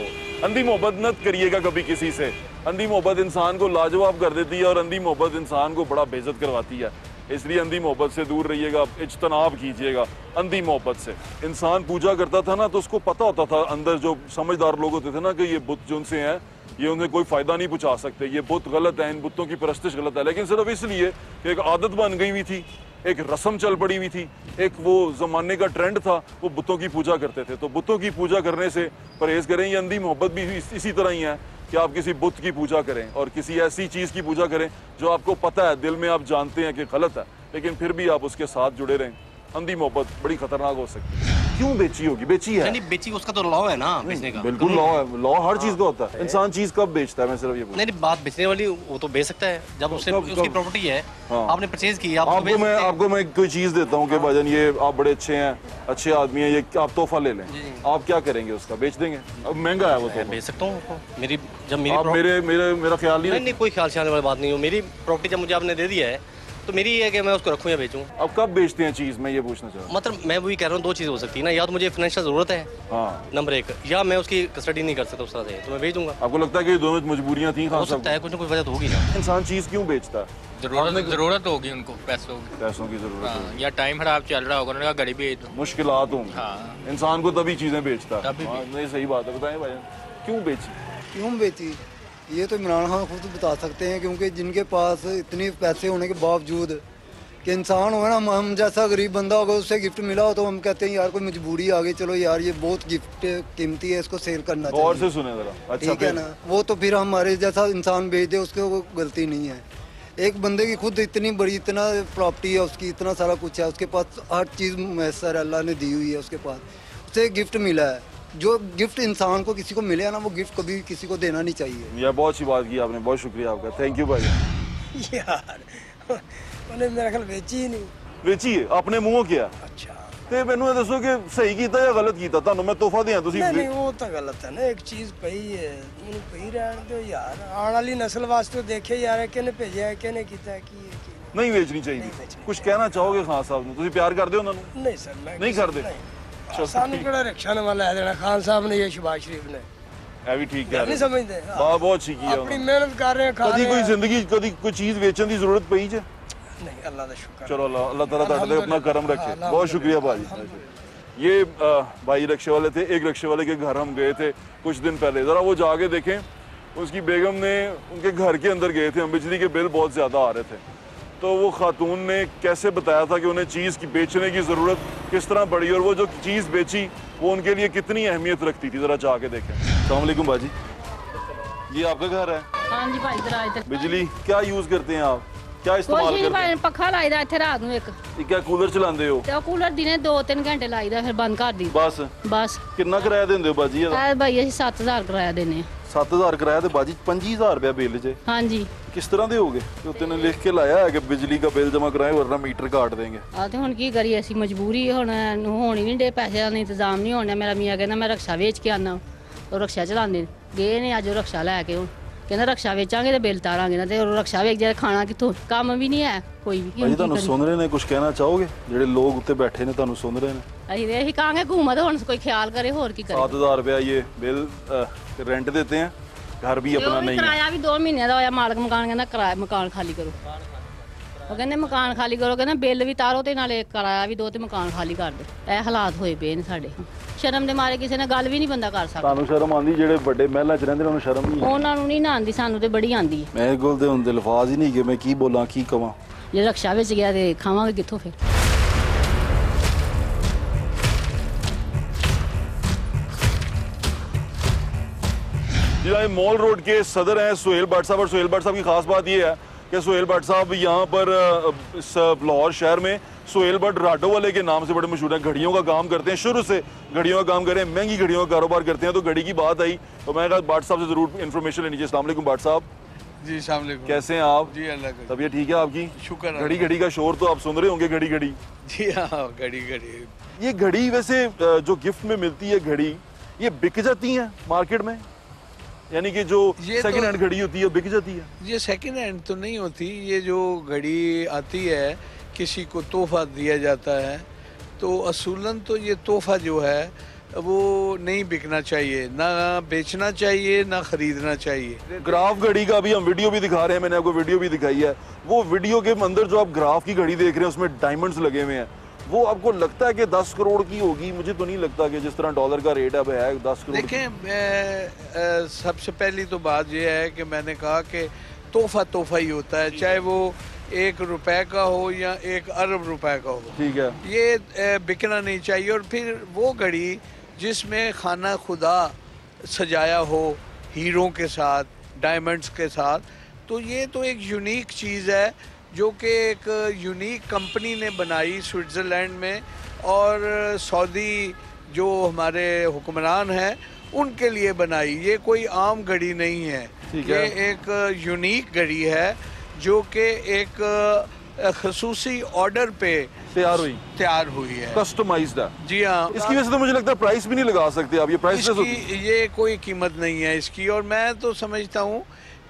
Speaker 1: अंधी मोहब्बत मत करिएगा कभी किसी से। अंधी मोहब्बत इंसान को लाजवाब कर देती है और अंधी मोहब्बत इंसान को बड़ा बेइज्जत करवाती है। इसलिए अंधी मोहब्बत से दूर रहिएगा, इज्तनाब कीजिएगा अंधी मोहब्बत से। इंसान पूजा करता था ना, तो उसको पता होता था, अंदर जो समझदार लोग होते थे ना, कि ये बुत जो उनसे हैं ये उन्हें कोई फायदा नहीं पहुंचा सकते, ये बुत गलत है, इन बुतों की परस्तिश गलत है। लेकिन सिर्फ इसलिए कि एक आदत बन गई हुई थी, एक रस्म चल पड़ी हुई थी, एक वो जमाने का ट्रेंड था, वो बुतों की पूजा करते थे। तो बुतों की पूजा करने से परहेज करें। ये अंधी मोहब्बत भी इसी तरह ही है कि आप किसी बुत की पूजा करें और किसी ऐसी चीज़ की पूजा करें जो आपको पता है, दिल में आप जानते हैं कि गलत है, लेकिन फिर भी आप उसके साथ जुड़े रहें। अंधी मोहब्बत बड़ी खतरनाक हो सकती है। क्यों बेची होगी? बेची है।
Speaker 14: नहीं, बेची उसका तो लॉ है ना बेचने का।
Speaker 1: बिल्कुल लॉ है, लॉ हर चीज का होता है। इंसान चीज कब बेचता है, मैं सिर्फ ये
Speaker 14: नहीं, बात बेचने वाली, वो तो बेच सकता है जब उससे उसकी प्रॉपर्टी है। आपने परचेज की,
Speaker 1: आपको मैं कोई चीज देता हूँ कि भाईजान ये आप बड़े अच्छे हैं, अच्छे आदमी हैं, ये आप तोहफा ले लें, आप क्या करेंगे उसका? बेच देंगे? अब महंगा है वो तो।
Speaker 14: बेच सकता हूँ मेरी, जब
Speaker 1: मेरा ख्याल
Speaker 14: नहीं, कोई ख्याल से आने वाली बात नहीं हो। मेरी प्रॉपर्टी जब मुझे आपने दे दिया है तो मेरी ये है कि मैं उसको रखूं या बेचूं।
Speaker 1: अब कब बेचते हैं चीज, मैं ये पूछना चाह रहा हूं।
Speaker 14: मतलब मैं वही कह रहा हूँ, दो चीज़ हो सकती है ना, या तो मुझे फाइनेंशियल जरूरत है,
Speaker 1: हाँ,
Speaker 14: नंबर एक, या मैं उसकी कस्टडी नहीं कर सकता उस तरह से, तो मैं बेच दूंगा।
Speaker 1: आपको लगता है कि दोनों मजबूरियां थी?
Speaker 14: हो सकता है, कुछ ना कुछ वजह तो होगी ना।
Speaker 1: इंसान चीज क्यों बेचता है?
Speaker 15: जरूरत होगी उनको, पैसों की
Speaker 1: जरूरत होगी,
Speaker 15: या टाइम खराब चल रहा होगा, उन्होंने कहा घड़ी बेच दो।
Speaker 1: मुश्किलात होंगी, इंसान को तभी चीजें बेचता है। नहीं, सही बात है। बताएं भाई, क्यों बेची?
Speaker 16: ये तो इमरान खान खुद बता सकते हैं, क्योंकि जिनके पास इतने पैसे होने के बावजूद कि इंसान हो ना, हम जैसा गरीब बंदा होगा उससे गिफ्ट मिला हो तो हम कहते हैं यार कोई मजबूरी आ गई, चलो यार ये बहुत गिफ्ट कीमती है, इसको सेल करना चाहिए।
Speaker 1: और से सुने जरा, अच्छा
Speaker 16: ठीक है ना, वो तो फिर हमारे जैसा इंसान बेच दे उसके वो गलती नहीं है। एक बंदे की खुद इतनी बड़ी, इतना प्रॉपर्टी है उसकी, इतना सारा कुछ है उसके पास, हर चीज़ मैसर अल्लाह ने दी हुई है उसके पास, उसे गिफ्ट मिला है। जो गिफ्ट इंसान को किसी को मिले ना, वो गिफ्ट कभी किसी को देना नहीं चाहिए।
Speaker 1: यह बहुत अच्छी बात की आपने, बहुत शुक्रिया आपका, थैंक यू भाई।
Speaker 6: यार ਉਹਨੇ मेरा ख्याल बेची ही नहीं।
Speaker 1: बेची है अपने मुंहों किया? अच्छा, ਤੇ ਮੈਨੂੰ ਇਹ ਦੱਸੋ ਕਿ ਸਹੀ ਕੀਤਾ ਜਾਂ ਗਲਤ ਕੀਤਾ? ਤੁਹਾਨੂੰ ਮੈਂ ਤੋਹਫਾ ਦਿਆਂ, ਤੁਸੀਂ
Speaker 6: नहीं वो तो गलत है ना, एक चीज पई है ਉਹਨੂੰ ਪਈ ਰਹਿਣ ਦਿਓ ਯਾਰ, ਆਉਣ ਵਾਲੀ ਨਸਲ ਵਾਸਤੇ ਦੇਖੇ ਯਾਰ ਕਿਹਨੇ ਭੇਜਿਆ, ਕਿਹਨੇ ਕੀਤਾ, ਕੀ ਹੈ ਕੀ
Speaker 1: ਨਹੀਂ ਵੇਚਣੀ ਚਾਹੀਦੀ। ਕੁਝ ਕਹਿਣਾ ਚਾਹੋਗੇ ਖਾਨ ਸਾਹਿਬ ਨੂੰ? ਤੁਸੀਂ ਪਿਆਰ ਕਰਦੇ ਹੋ ਉਹਨਾਂ ਨੂੰ?
Speaker 6: नहीं सर, मैं
Speaker 1: नहीं करते?
Speaker 6: ਸਾਨੂੰ ਕਿਹੜਾ ਰਿਕਸ਼ਾ ਨਵਾਂ ਲੈ ਦੇਣਾ ਖਾਨ ਸਾਹਿਬ ਨੇ, ਇਹ ਸ਼ਬਾਜ਼ ਸ਼ਰੀਫ ਨੇ।
Speaker 1: ਇਹ ਵੀ ਠੀਕ ਹੈ,
Speaker 6: नहीं समझते,
Speaker 1: ਬਹੁਤ अच्छी की है
Speaker 6: अपनी मेहनत कर रहे हैं, खा
Speaker 1: कभी
Speaker 6: रहे
Speaker 1: कोई
Speaker 6: हैं।
Speaker 1: जिंदगी कभी कोई चीज बेचने की जरूरत पई जे?
Speaker 6: नहीं, अल्लाह का शुक्र।
Speaker 1: चलो अल्लाह ताला तुहाडे अपना करम रखे। बहुत शुक्रिया भाई। ये भाई रिक्शे वाले थे, एक रिक्शे वाले के घर हम गए थे कुछ दिन पहले, जरा वो जाके देखें, उसकी बेगम ने उनके घर के अंदर गए थे हम, बिजली के बिल बहुत ज़्यादा आ रहे थे, तो वो खातून ने कैसे बताया था कि उन्हें चीज़ की बेचने की ज़रूरत किस तरह पड़ी और वो जो चीज़ बेची वो उनके लिए कितनी अहमियत रखती थी। ज़रा जाके देखें। अस्सलाम वालेकुम बाजी, ये आपका घर है?
Speaker 17: हाँ जी भाई, इधर आए थे।
Speaker 1: बिजली क्या यूज़ करते हैं आप, क्या इस्तेमाल
Speaker 17: कुछ नहीं
Speaker 1: करते हैं?
Speaker 17: भाई, पखा लाईदा ਇੱਥੇ ਰਾਤ ਨੂੰ ਇੱਕ,
Speaker 1: ये क्या कूलर चलाते हो?
Speaker 17: ਤੇ ਉਹ ਕੂਲਰ ਦਿਨੇ 2-3 ਘੰਟੇ ਲਾਈਦਾ, ਫਿਰ ਬੰਦ ਕਰ ਦੀ।
Speaker 1: बस कितना किराया देंदे हो बाजी?
Speaker 17: ਆ ਭਾਈ ਅਸੀਂ 7000 ਕਿਰਾਇਆ ਦਿੰਨੇ।
Speaker 1: 7000 ਕਿਰਾਇਆ ਤੇ ਬਾਜੀ 25000 ਰੁਪਏ ਬਿੱਲ ਜੇ।
Speaker 17: हाँ जी।
Speaker 1: किस तरह ਦੇ ਹੋਗੇ? ਤੇ ਉੱਤੇ ਨੇ ਲਿਖ ਕੇ ਲਾਇਆ ਹੈ ਕਿ ਬਿਜਲੀ ਦਾ ਬਿੱਲ ਜਮਾ ਕਰਾਏ ਵਰਨਾ ਮੀਟਰ ਕਾਟ ਦੇंगे।
Speaker 17: ਆ ਤੇ ਹੁਣ ਕੀ ਕਰੀਏ, ਅਸੀਂ ਮਜਬੂਰੀ ਹੁਣ ਹੋਣੀ ਨਹੀਂ ਡੇ, ਪੈਸਿਆਂ ਦਾ ਇੰਤਜ਼ਾਮ ਨਹੀਂ ਹੋਣਾ। ਮੇਰਾ ਮੀਆਂ ਕਹਿੰਦਾ ਮੈਂ ਰਕਸ਼ਾ ਵੇਚ ਕੇ ਆਣਾ, ਉਹ ਰਕਸ਼ਾ ਚਲਾਉਂਦੇ ਗਏ ਨੇ ਅੱਜ, ਉਹ ਰਕਸ਼ਾ ਲੈ ਕੇ ਕਹਿੰਦਾ ਰਕਸ਼ਾ ਵੇਚਾਂਗੇ ਤੇ ਬਿੱਲ ਤਾਰਾਂਗੇ ਨਾ, ਤੇ ਉਹ ਰਕਸ਼ਾ ਵੇਚ ਜਾ, ਖਾਣਾ ਕਿੱਥੋਂ, ਕੰਮ ਵੀ ਨਹੀਂ ਹੈ ਕੋਈ ਵੀ।
Speaker 1: ਭਾਜੀ ਤੁਹਾਨੂੰ ਸੁਣ ਰਹੇ ਨੇ, ਕੁਝ ਕਹਿਣਾ ਚਾਹੋਗੇ? ਜਿਹੜੇ ਲੋਕ ਉੱਤੇ ਬੈਠੇ ਨੇ ਤੁਹਾਨੂੰ ਸੁਣ ਰਹੇ ਨੇ।
Speaker 17: ਅਸੀਂ ਤੇ ਇਹੀ ਕਹਾਂਗੇ ਹਕੂਮਤ ਹੁਣ ਕੋਈ ਖਿਆਲ ਕਰੇ, ਹੋਰ ਕੀ ਕਰੇ।
Speaker 1: 7000 रुपया ये बिल रेंट देते हैं, घर भी अपना नहीं है।
Speaker 17: ਕਿਰਾਇਆ ਵੀ 2 ਮਹੀਨਿਆਂ ਦਾ ਹੋਇਆ, ਮਾਲਕ ਮਕਾਨ ਕਹਿੰਦਾ ਕਿਰਾਇਆ ਮਕਾਨ ਖਾਲੀ ਕਰੋ, ਉਹ ਕਹਿੰਦੇ ਮਕਾਨ ਖਾਲੀ ਕਰੋ, ਕਹਿੰਦਾ ਬਿੱਲ ਵੀ ਤਾਰੋ ਤੇ ਨਾਲੇ ਕਿਰਾਇਆ ਵੀ ਦੋ ਤੇ ਮਕਾਨ ਖਾਲੀ ਕਰ ਦਿਓ। ਇਹ ਹਾਲਾਤ ਹੋਏ ਪਏ ਨੇ ਸਾਡੇ, ਸ਼ਰਮ ਦੇ ਮਾਰੇ ਕਿਸੇ ਨਾਲ ਗੱਲ ਵੀ ਨਹੀਂ ਬੰਦਾ ਕਰ ਸਕਦਾ।
Speaker 1: ਤੁਹਾਨੂੰ ਸ਼ਰਮ ਆਉਂਦੀ? ਜਿਹੜੇ ਵੱਡੇ ਮਹਿਲਾਂ 'ਚ ਰਹਿੰਦੇ ਨੇ ਉਹਨੂੰ ਸ਼ਰਮ ਨਹੀਂ?
Speaker 17: ਉਹਨਾਂ ਨੂੰ ਨਹੀਂ ਨਾ ਆਉਂਦੀ, ਸਾਨੂੰ ਤੇ ਬੜੀ ਆਉਂਦੀ ਹੈ।
Speaker 1: ਮੇਰੇ ਕੋਲ ਤੇ ਹੁੰਦੇ ਲਫ਼ਾਜ਼ ਹੀ ਨਹੀਂ ਕਿ ਮੈਂ ਕੀ ਬੋਲਾਂ ਕੀ ਕਵਾਂ।
Speaker 17: ਜੇ ਰਕਸ਼ਾ ਵਿੱਚ ਗਿਆ ਤੇ ਖਾਵਾਂਗੇ ਕਿੱਥੋਂ ਫਿਰ?
Speaker 1: जी मॉल रोड के सदर हैं सुहेल भट्ट साहब, और सुहेल भट्ट साहब की खास बात ये है कि सुहेल भट्ट साहब यहाँ पर इस लाहौर शहर में सुहेल भट्ट राडो वाले के नाम से बड़े मशहूर हैं। घड़ियों का काम करते हैं, शुरू से घड़ियों का काम कर रहे हैं, महंगी घड़ियों का कारोबार करते हैं। तो घड़ी की बात आई तो मैं कहा भट्ट साहब से जरूर इन्फॉर्मेशन लेनी चाहिए। अस्सलाम वालेकुम भट्ट साहब।
Speaker 18: जी अस्सलाम वालेकुम।
Speaker 1: कैसे हैं आप?
Speaker 18: जी अल्लाह का
Speaker 1: तबीयत ठीक है आपकी?
Speaker 18: शुक्र।
Speaker 1: घड़ी घड़ी का शोर तो आप सुन रहे होंगे, घड़ी घड़ी।
Speaker 18: जी हाँ, घड़ी घड़ी।
Speaker 1: ये घड़ी वैसे जो गिफ्ट में मिलती है घड़ी, ये बिक जाती हैं मार्केट में, यानी कि जो सेकंड हैंड घड़ी होती है बिक जाती है?
Speaker 18: ये सेकंड हैंड तो नहीं होती, ये जो घड़ी आती है किसी को तोहफा दिया जाता है, तो असूलन तो ये तोहफा जो है वो नहीं बिकना चाहिए, ना बेचना चाहिए, ना खरीदना चाहिए।
Speaker 1: ग्राफ घड़ी का अभी हम वीडियो भी दिखा रहे हैं, मैंने आपको वीडियो भी दिखाई है। वो वीडियो के अंदर जो आप ग्राफ की घड़ी देख रहे हैं उसमें डायमंड्स लगे हुए हैं, वो आपको लगता है कि 10 करोड़ की होगी? मुझे तो नहीं लगता कि जिस तरह डॉलर का रेट अब है 10 करोड़।
Speaker 18: देखें, सबसे पहली तो बात यह है कि मैंने कहा कि तोहफा ही होता है, चाहे वो 1 रुपए का हो या 1 अरब रुपए का हो,
Speaker 1: ठीक है,
Speaker 18: ये बिकना नहीं चाहिए। और फिर वो घड़ी जिसमें खाना खुदा सजाया हो हीरों के साथ, डायमंड्स के साथ, तो ये तो एक यूनिक चीज़ है जो कि एक यूनिक कंपनी ने बनाई स्विट्ज़रलैंड में, और सऊदी जो हमारे हुक्मरान हैं उनके लिए बनाई। ये कोई आम घड़ी नहीं है, ये एक यूनिक घड़ी है जो कि एक खसूसी ऑर्डर पे तैयार हुई है,
Speaker 1: कस्टमाइज्ड है।
Speaker 18: जी हाँ,
Speaker 1: इसकी वजह से तो मुझे लगता है प्राइस भी नहीं लगा सकते आप, ये प्राइस
Speaker 18: ये कोई कीमत नहीं है इसकी। और मैं तो समझता हूँ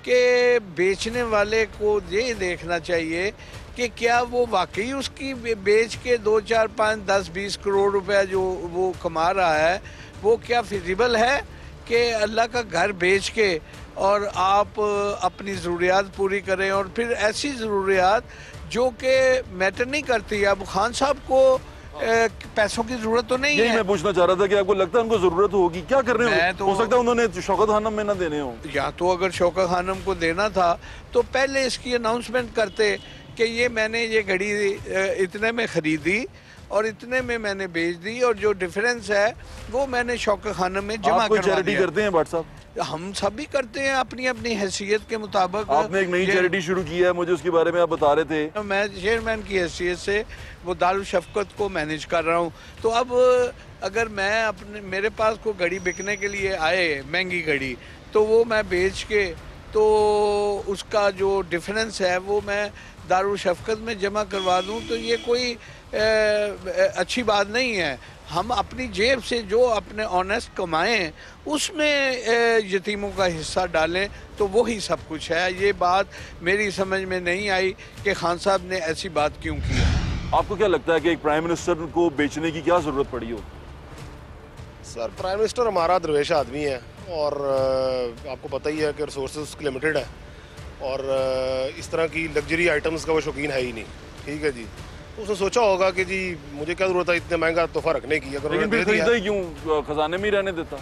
Speaker 18: कि बेचने वाले को ये देखना चाहिए कि क्या वो वाकई उसकी बेच के 2, 4, 5, 10, 20 करोड़ रुपया जो वो कमा रहा है वो क्या फिजिबल है कि अल्लाह का घर बेच के और आप अपनी ज़रूरियात पूरी करें, और फिर ऐसी ज़रूरियात जो कि मैटर नहीं करती। अब खान साहब को पैसों की जरूरत तो नहीं है।
Speaker 1: मैं पूछना चाह रहा था कि आपको लगता है उनको जरूरत होगी? क्या कर रहे हो? तो हो सकता है उन्होंने शौकत खानम में ना देने हो,
Speaker 18: या तो अगर शौकत खानम को देना था तो पहले इसकी अनाउंसमेंट करते कि ये मैंने ये घड़ी इतने में खरीदी और इतने में मैंने बेच दी, और जो डिफरेंस है वो मैंने शौकत खानम में जमा करवा दिया।
Speaker 1: चैरिटी करते हैं भाट साहब?
Speaker 18: हम सब भी करते हैं अपनी अपनी हैसियत के मुताबिक।
Speaker 1: आपने एक नई चैरिटी शुरू की है, मुझे उसके बारे में आप बता रहे थे।
Speaker 18: मैं चेयरमैन की हैसियत से वो दारुल शफकत को मैनेज कर रहा हूँ। तो अब अगर मैं अपने मेरे पास कोई घड़ी बिकने के लिए आए, महंगी घड़ी, तो वो मैं बेच के तो उसका जो डिफरेंस है वो मैं दारुल शफकत में जमा करवा दूँ, तो ये कोई अच्छी बात नहीं है। हम अपनी जेब से जो अपने ऑनेस्ट कमाएं उसमें यतीमों का हिस्सा डालें, तो वही सब कुछ है। ये बात मेरी समझ में नहीं आई कि खान साहब ने ऐसी बात क्यों की।
Speaker 1: आपको क्या लगता है कि एक प्राइम मिनिस्टर को बेचने की क्या जरूरत पड़ी हो?
Speaker 19: सर, प्राइम मिनिस्टर हमारा दरवेश आदमी है और आपको पता ही है कि रिसोर्सेज उसके लिमिटेड है, और इस तरह की लग्जरी आइटम्स का वो शौकीन है ही नहीं। ठीक है जी, तो उसने सोचा होगा कि जी मुझे क्या जरूरत है इतने महंगा तोहफा रखने की, अगर
Speaker 1: लेकिन फिर खरीदा ही क्यों? खजाने में ही रहने देता।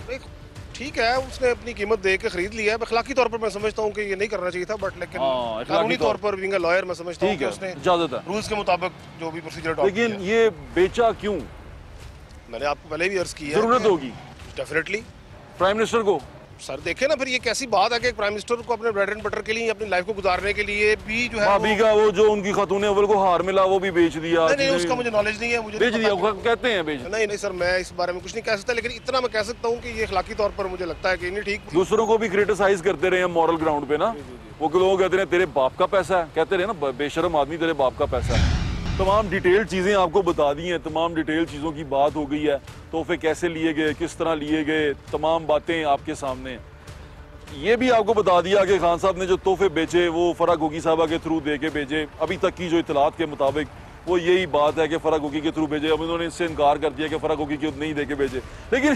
Speaker 19: ठीक है, उसने अपनी कीमत दे के खरीद लिया है। अखलाकी तौर पर मैं समझता हूँ कि ये नहीं करना चाहिए था, बट लेकिन कानूनी तौर पर बीइंग अ लॉयर मैं समझता हूँ कि उसने
Speaker 1: इजाजत है
Speaker 19: रूल्स के मुताबिक जो भी प्रोसीजर।
Speaker 1: लेकिन ये बेचा क्यों?
Speaker 19: मैंने आपको पहले भी अर्ज किया,
Speaker 1: जरूरत होगी
Speaker 19: डेफिनेटली
Speaker 1: प्राइम मिनिस्टर को।
Speaker 19: सर देखे ना, फिर ये कैसी बात है कि प्राइम मिनिस्टर को अपने ब्रेड एंड बटर के लिए, अपनी लाइफ को गुजारने के लिए भी जो है
Speaker 1: भाभी का वो जो उनकी खातून अव्वल को हार मिला वो भी बेच दिया।
Speaker 19: नहीं, उसका मुझे नॉलेज नहीं है। मुझे
Speaker 1: बेच दिया कहते हैं बेच।
Speaker 19: नहीं सर, मैं इस बारे में कुछ नहीं कह सकता, लेकिन इतना मैं कह सकता हूँ कि ये अखलाकी तौर पर मुझे लगता है कि नहीं ठीक।
Speaker 1: दूसरों को भी क्रिटिसाइज करते रहे मॉरल ग्राउंड पे ना, वो लोग कहते हैं तेरे बाप का पैसा है, कहते रहे ना बेशरम आदमी तेरे बाप का पैसा है। तमाम डिटेल चीज़ें आपको बता दी हैं, तमाम डिटेल चीज़ों की बात हो गई है, तोहफे कैसे लिए गए, किस तरह लिए गए, तमाम बातें आपके सामने। ये भी आपको बता दिया कि खान साहब ने जो तोहफे बेचे वो फराग होगी साहबा के थ्रू दे के भेजे। अभी तक की जो इतलात के मुताबिक वो यही बात है कि फराग होगी के थ्रू भेजे। अब उन्होंने इससे इनकार कर दिया कि फराग होगी के नहीं दे के भेजे, लेकिन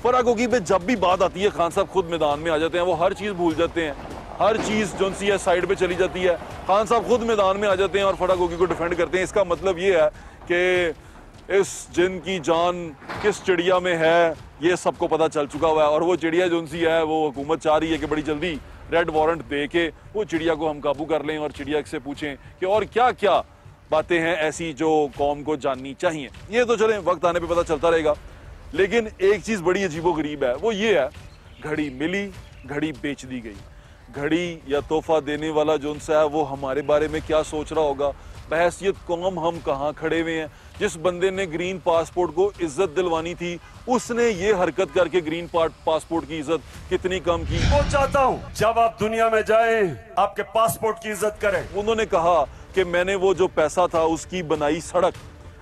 Speaker 1: फराग होगी पे जब भी बात आती है खान साहब खुद मैदान में आ जाते हैं। वो हर चीज़ भूल जाते हैं, हर चीज़ जो सी है साइड पे चली जाती है। खान साहब खुद मैदान में आ जाते हैं और फराग होगी को डिफेंड करते हैं। इसका मतलब ये है कि इस जिन की जान किस चिड़िया में है ये सबको पता चल चुका हुआ है, और वो चिड़िया जो सी है वो हुकूमत चाह रही है कि बड़ी जल्दी रेड वारंट दे के वो चिड़िया को हम काबू कर लें और चिड़िया से पूछें कि और क्या क्या बातें हैं ऐसी जो कौम को जाननी चाहिए। ये तो चलें वक्त आने पे पता चलता रहेगा, लेकिन एक चीज़ बड़ी अजीबोगरीब है, वो ये है घड़ी मिली, घड़ी बेच दी गई। घड़ी या तोहफा देने वाला जो सा है वो हमारे बारे में क्या सोच रहा होगा, बहैसियत कौम हम कहाँ खड़े हुए हैं। जिस बंदे ने ग्रीन पासपोर्ट को इज्जत दिलवानी थी उसने ये हरकत करके ग्रीन पासपोर्ट की इज्जत कितनी कम की।
Speaker 20: वो चाहता हूँ जब आप दुनिया में जाएं आपके पासपोर्ट की इज्जत करें।
Speaker 1: उन्होंने कहा कि मैंने वो जो पैसा था उसकी बनाई सड़क,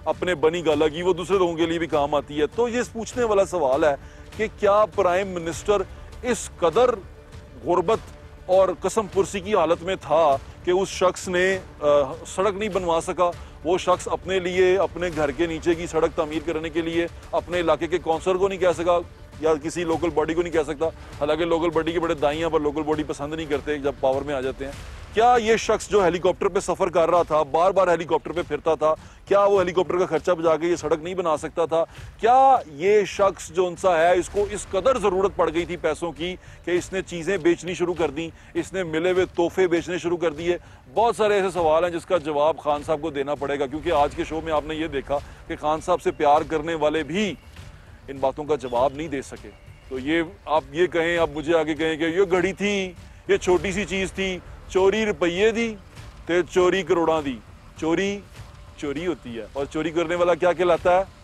Speaker 1: अपने बनी गाला की, वो दूसरे लोगों के लिए भी काम आती है। तो ये पूछने वाला सवाल है कि क्या प्राइम मिनिस्टर इस कदर गुर्बत और कसम पुरसी की हालत में था कि उस शख्स ने सड़क नहीं बनवा सका। वो शख्स अपने लिए, अपने घर के नीचे की सड़क तामीर करने के लिए अपने इलाके के काउंसलर को नहीं कह सका या किसी लोकल बॉडी को नहीं कह सकता। हालांकि लोकल बॉडी के बड़े दाई हैं, पर लोकल बॉडी पसंद नहीं करते जब पावर में आ जाते हैं। क्या ये शख्स जो हेलीकॉप्टर पे सफर कर रहा था, बार बार हेलीकॉप्टर पे फिरता था, क्या वो हेलीकॉप्टर का खर्चा बचा के ये सड़क नहीं बना सकता था? क्या ये शख्स जो उनसा है, इसको इस कदर जरूरत पड़ गई थी पैसों की कि इसने चीजें बेचनी शुरू कर दी, इसने मिले हुए तोहफे बेचने शुरू कर दिए? बहुत सारे ऐसे सवाल हैं जिसका जवाब खान साहब को देना पड़ेगा, क्योंकि आज के शो में आपने ये देखा कि खान साहब से प्यार करने वाले भी इन बातों का जवाब नहीं दे सके। तो ये आप ये कहें, आप मुझे आगे कहें कि ये घड़ी थी, ये छोटी सी चीज थी, चोरी रुपये दी ते चोरी करोड़ां दी। चोरी चोरी होती है और चोरी करने वाला क्या कहलाता है?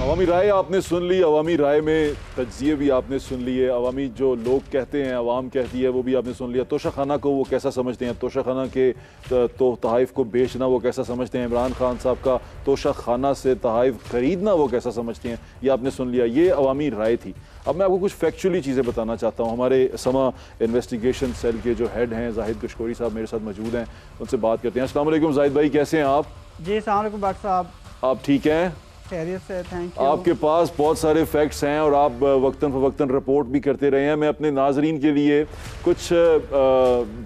Speaker 1: अवामी राय आपने सुन ली, अवामी राय में तज्जिए भी आपने सुन लिए, अवामी जो लोग कहते हैं, अवाम कहती है, वो भी आपने सुन लिया। तोशाखाना को वो कैसा समझते हैं, तोशाखाना के तोहफ़ को बेचना वो कैसा समझते हैं, इमरान खान साहब का तोशाखाना से तोहफ़ खरीदना वो कैसा समझते हैं, ये आपने सुन लिया। ये अवामी राय थी। अब मैं आपको कुछ फैक्चुअली चीज़ें बताना चाहता हूँ। हमारे समा इन्वेस्टिगेशन सेल के जो हेड हैं जाहिद कशकोरी साहब मेरे साथ मौजूद हैं, उनसे बात करते हैं। अस्सलाम वालेकुम जाहिद भाई, कैसे हैं आप?
Speaker 21: जी अस्सलाम वालेकुम डॉक्टर साहब।
Speaker 1: आप ठीक हैं?
Speaker 21: खैरियत से, थैंक यू।
Speaker 1: आपके पास बहुत सारे फैक्ट्स हैं और आप वक्तन फवक्तन रिपोर्ट भी करते रहे हैं। मैं अपने नाजरीन के लिए कुछ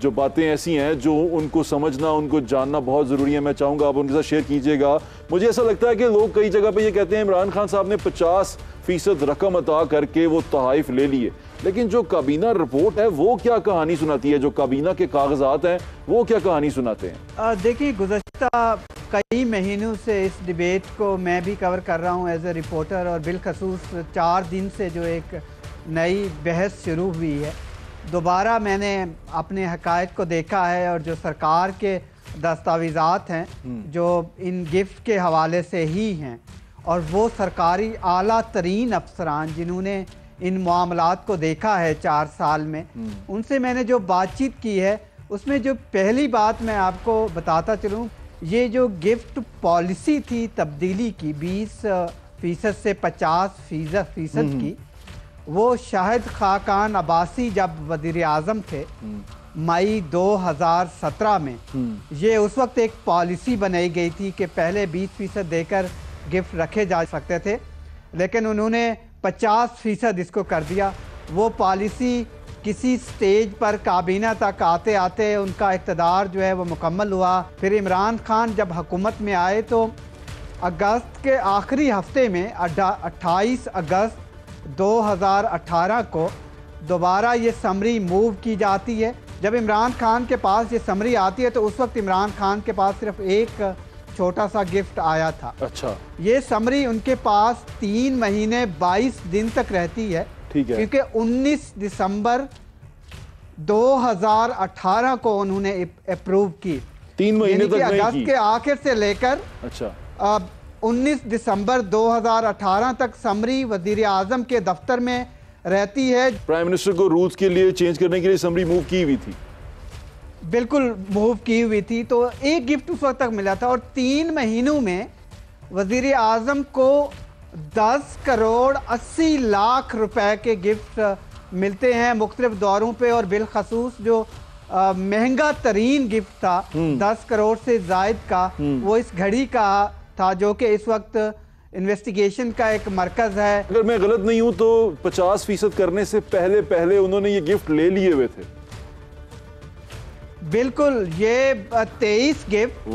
Speaker 1: जो बातें ऐसी हैं जो उनको समझना, उनको जानना बहुत ज़रूरी है, मैं चाहूँगा आप उनके साथ शेयर कीजिएगा। मुझे ऐसा लगता है कि लोग कई जगह पे ये कहते हैं इमरान खान साहब ने 50% रकम अता करके वो तोहफ़ ले लिए, लेकिन जो काबीना रिपोर्ट है वो क्या कहानी सुनाती है, जो काबीना के कागजात हैं वो क्या कहानी सुनाते हैं?
Speaker 21: देखिए, गुज़श्ता कई महीनों से इस डिबेट को मैं भी कवर कर रहा हूँ एज ए रिपोर्टर, और बिलखसूस 4 दिन से जो एक नई बहस शुरू हुई है, दोबारा मैंने अपने हक़ाइक़ को देखा है और जो सरकार के दस्तावेज़ात हैं जो इन गिफ्ट के हवाले से ही हैं, और वो सरकारी आला तरीन अफसरान जिन्होंने इन मामलात को देखा है 4 साल में, उनसे मैंने जो बातचीत की है उसमें जो पहली बात मैं आपको बताता चलूँ, ये जो गिफ्ट पॉलिसी थी तब्दीली की 20% से 50% की, वो शाहिद खाकान अब्बासी जब वज़ीर आज़म थे मई 2017 में, ये उस वक्त एक पॉलिसी बनाई गई थी कि पहले 20% देकर गिफ्ट रखे जा सकते थे, लेकिन उन्होंने 50% इसको कर दिया। वो पॉलिसी किसी स्टेज पर काबीना तक आते आते उनका इक़्तिदार जो है वो मुकम्मल हुआ। फिर इमरान खान जब हुकूमत में आए तो अगस्त के आखिरी हफ्ते में 28 अगस्त 2018 को दोबारा ये समरी मूव की जाती है। जब इमरान खान के पास ये समरी आती है तो उस वक्त इमरान खान के पास सिर्फ एक छोटा सा गिफ्ट आया था।
Speaker 1: अच्छा,
Speaker 21: ये समरी उनके पास 3 महीने 22 दिन तक रहती है,
Speaker 1: ठीक है,
Speaker 21: क्योंकि 19 दिसंबर 2018 को उन्होंने अप्रूव की।
Speaker 1: 3 महीने तक नहीं
Speaker 21: अगस्त
Speaker 1: की।
Speaker 21: के आखिर से लेकर
Speaker 1: अच्छा
Speaker 21: 19 दिसंबर 2018 तक समरी वजीर आजम के दफ्तर में रहती है।
Speaker 1: प्राइम मिनिस्टर को रूल्स के लिए चेंज करने के लिए समरी मूव की हुई थी,
Speaker 21: बिल्कुल मूव की हुई थी। तो एक गिफ्ट उस वक्त तक मिला था और 3 महीनों में वजीर आजम को 10 करोड़ 80 लाख रुपए के गिफ्ट मिलते हैं मुख्तलिफ दौरों पे, और बिलखसूस जो महंगा तरीन गिफ्ट था 10 करोड़ से जायद का, वो इस घड़ी का था जो कि इस वक्त इन्वेस्टिगेशन का एक मरकज है।
Speaker 1: अगर मैं गलत नहीं हूं तो 50% करने से पहले पहले उन्होंने ये गिफ्ट ले लिए हुए थे।
Speaker 21: बिल्कुल, ये 23 गिफ्ट,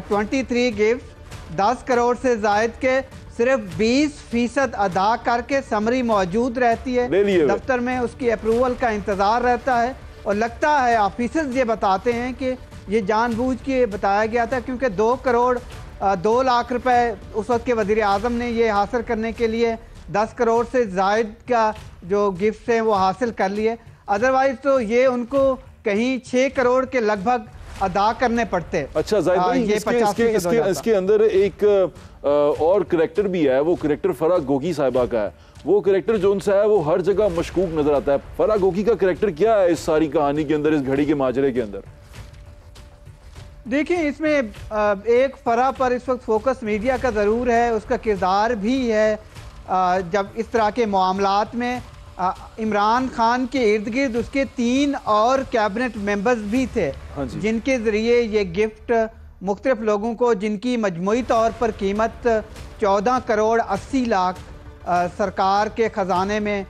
Speaker 21: 23 गिफ्ट 10 करोड़ से जायद के सिर्फ 20% अदा करके समरी मौजूद रहती है दफ्तर में, उसकी अप्रूवल का इंतजार रहता है। और लगता है ऑफिसर्स ये बताते हैं कि ये जानबूझ के बताया गया था, क्योंकि 2 करोड़ 2 लाख रुपए उस वक्त के वजीर आजम ने ये हासिल करने के लिए 10 करोड़ से जायद का जो गिफ्ट हैं वो हासिल कर लिए। अदरवाइज तो ये उनको कहीं 6 करोड़ के लगभग अदा करने पड़ते।
Speaker 1: अच्छा जाहिद भाई, इसके अंदर एक और करेक्टर भी है, वो करेक्टर फराह गोगी साहिबा का है। वो करेक्टर जो सा है वो हर जगह मशकूक नजर आता है। फराह गोगी का करेक्टर क्या है इस सारी कहानी के अंदर, इस घड़ी के माजरे के अंदर?
Speaker 21: देखिए, इसमें एक फराह पर इस वक्त फोकस मीडिया का ज़रूर है, उसका किरदार भी है। जब इस तरह के मामलात में इमरान खान के इर्द गिर्द उसके 3 और कैबिनेट मेंबर्स भी थे, जिनके ज़रिए ये गिफ्ट मुख्तलिफ लोगों को, जिनकी मजमूई तौर पर कीमत 14 करोड़ 80 लाख सरकार के ख़जाने में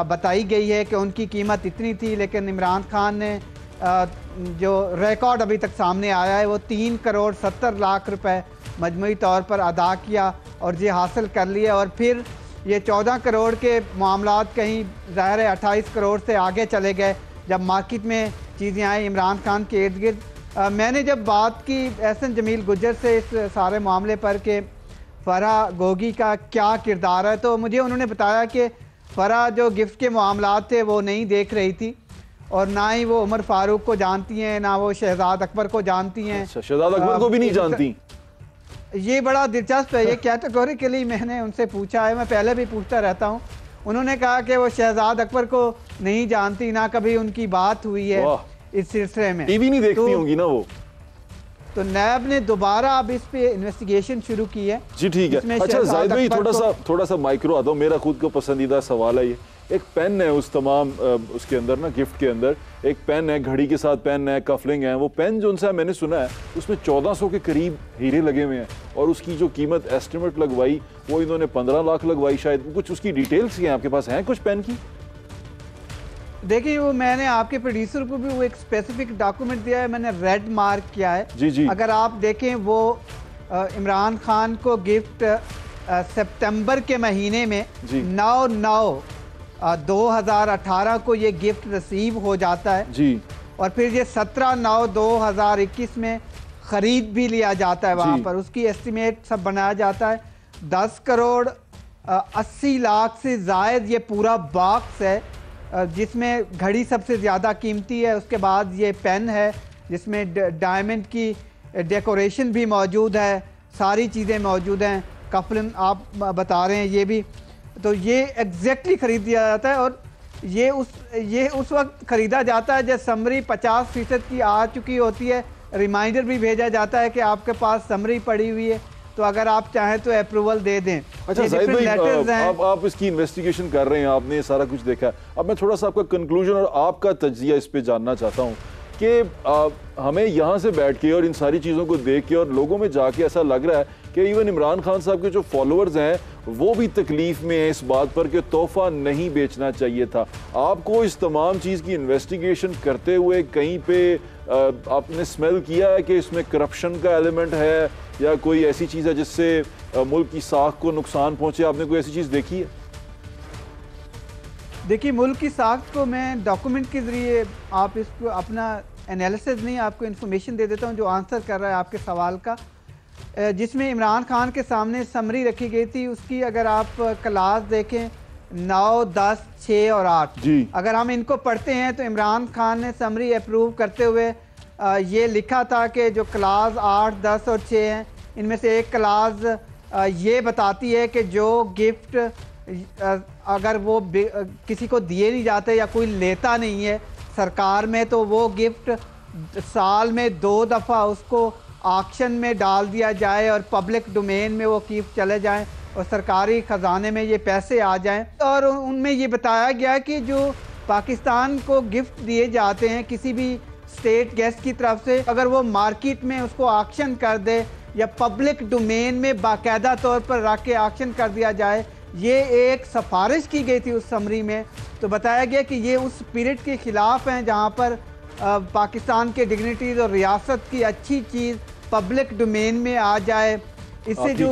Speaker 21: बताई गई है कि उनकी कीमत इतनी थी। लेकिन इमरान खान ने जो रिकॉर्ड अभी तक सामने आया है वो 3 करोड़ 70 लाख रुपए मजमूई तौर पर अदा किया और ये हासिल कर लिया। और फिर ये 14 करोड़ के मामलात कहीं ज़ाहिर है 28 करोड़ से आगे चले गए जब मार्केट में चीज़ें आई इमरान खान के इर्द गिर्द। मैंने जब बात की एहसन जमील गुज्जर से इस सारे मामले पर कि फराह गोगी का क्या किरदार है, तो मुझे उन्होंने बताया कि फराह जो गिफ्ट के मामलात थे वो नहीं देख रही थी और ना ही वो उमर फारूक को जानती हैं, ना वो शहजाद अकबर को जानती हैं।
Speaker 1: अच्छा, शहजाद अकबर को भी नहीं जानती?
Speaker 21: ये बड़ा दिलचस्प है। ये कैटेगोरिकली मैंने उनसे पूछा है, मैं पहले भी पूछता रहता हूँ। उन्होंने कहा कि वो शहजाद अकबर को नहीं जानती, ना कभी उनकी बात हुई है इस सिलसिले में।
Speaker 1: टीवी नहीं देखती होंगी ना वो।
Speaker 21: तो नैब ने दोबारा अब इस पे इन्वेस्टिगेशन शुरू की है।
Speaker 1: जी ठीक है। अच्छा जाहिद भाई, थोड़ा सा माइक्रो आता हूँ, मेरा खुद को पसंदीदा सवाल है ये। एक पेन है उस तमाम उसके अंदर ना, गिफ्ट के अंदर एक पेन है, घड़ी के साथ पेन है, कफलिंग है। वो पेन जो सा मैंने सुना है उसमें 1400 के करीब हीरे लगे हुए हैं और उसकी जो कीमत एस्टिमेट लगवाई वो इन्होंने 15 लाख लगवाई शायद। कुछ उसकी डिटेल्स हैं आपके पास, हैं कुछ पेन की?
Speaker 21: देखिए, वो मैंने आपके प्रोड्यूसर को भी वो एक स्पेसिफिक डॉक्यूमेंट दिया है, मैंने रेड मार्क किया है।
Speaker 1: जी जी।
Speaker 21: अगर आप देखें वो इमरान खान को गिफ्ट सितंबर के महीने में 9/9/2018 को ये गिफ्ट रिसीव हो जाता है जी। और फिर ये 17/9/2021 में ख़रीद भी लिया जाता है वहाँ पर। उसकी एस्टिमेट सब बनाया जाता है। 10 करोड़ 80 लाख से ज़ायद ये पूरा बॉक्स है, जिसमें घड़ी सबसे ज़्यादा कीमती है। उसके बाद ये पेन है जिसमें डायमंड की डेकोरेशन भी मौजूद है, सारी चीज़ें मौजूद हैं। कफलिन आप बता रहे हैं ये भी, तो ये एग्जैक्टली ख़रीद दिया जाता है। और ये उस वक्त ख़रीदा जाता है जब समरी 50% की आ चुकी होती है। रिमाइंडर भी भेजा जाता है कि आपके पास समरी पड़ी हुई है, तो अगर आप चाहें तो अप्रूवल दे दें।
Speaker 1: अच्छा जाहिद भाई, आप इसकी इन्वेस्टिगेशन कर रहे हैं, आपने सारा कुछ देखा है। अब मैं थोड़ा सा आपका कंक्लूजन और आपका तज्जिया इस पे जानना चाहता हूँ कि हमें यहाँ से बैठ के और इन सारी चीज़ों को देख के और लोगों में जाके ऐसा लग रहा है कि इवन इमरान खान साहब के जो फॉलोअर्स हैं वो भी तकलीफ में है इस बात पर कि तोहफा नहीं बेचना चाहिए था। आपको इस तमाम चीज़ की इन्वेस्टिगेशन करते हुए कहीं पे आपने स्मेल किया है कि इसमें करप्शन का एलिमेंट है या कोई ऐसी चीज़ है जिससे मुल्क की साख को नुकसान पहुंचे? आपने कोई ऐसी चीज़ देखी है?
Speaker 21: देखिए, मुल्क की साख को मैं डॉक्यूमेंट के ज़रिए आप इसको अपना एनालिसिस नहीं, आपको इन्फॉर्मेशन दे देता हूँ जो आंसर कर रहा है आपके सवाल का, जिसमें इमरान खान के सामने समरी रखी गई थी। उसकी अगर आप क्लास देखें 9, 10, 6 और 8 जी, अगर हम इनको पढ़ते हैं तो इमरान खान ने समरी अप्रूव करते हुए ये लिखा था कि जो क्लास 8, 10 और 6 हैं, इनमें से एक क्लास ये बताती है कि जो गिफ्ट अगर वो किसी को दिए नहीं जाते या कोई लेता नहीं है सरकार में, तो वो गिफ्ट साल में 2 दफ़ा उसको ऑक्शन में डाल दिया जाए और पब्लिक डोमेन में वो गिफ्ट चले जाएं और सरकारी ख़जाने में ये पैसे आ जाएं। और उनमें ये बताया गया कि जो पाकिस्तान को गिफ्ट दिए जाते हैं किसी भी स्टेट गेस्ट की तरफ से, अगर वो मार्केट में उसको ऑक्शन कर दे या पब्लिक डोमेन में बाकायदा तौर पर रख के ऑक्शन कर दिया जाए, ये एक सिफारिश की गई थी उस समरी में। तो बताया गया कि ये उस स्पिरिट के ख़िलाफ़ हैं जहाँ पर पाकिस्तान के डिग्निटीज़ और रियासत की अच्छी चीज़ पब्लिक डोमेन में आ जाए। इससे जो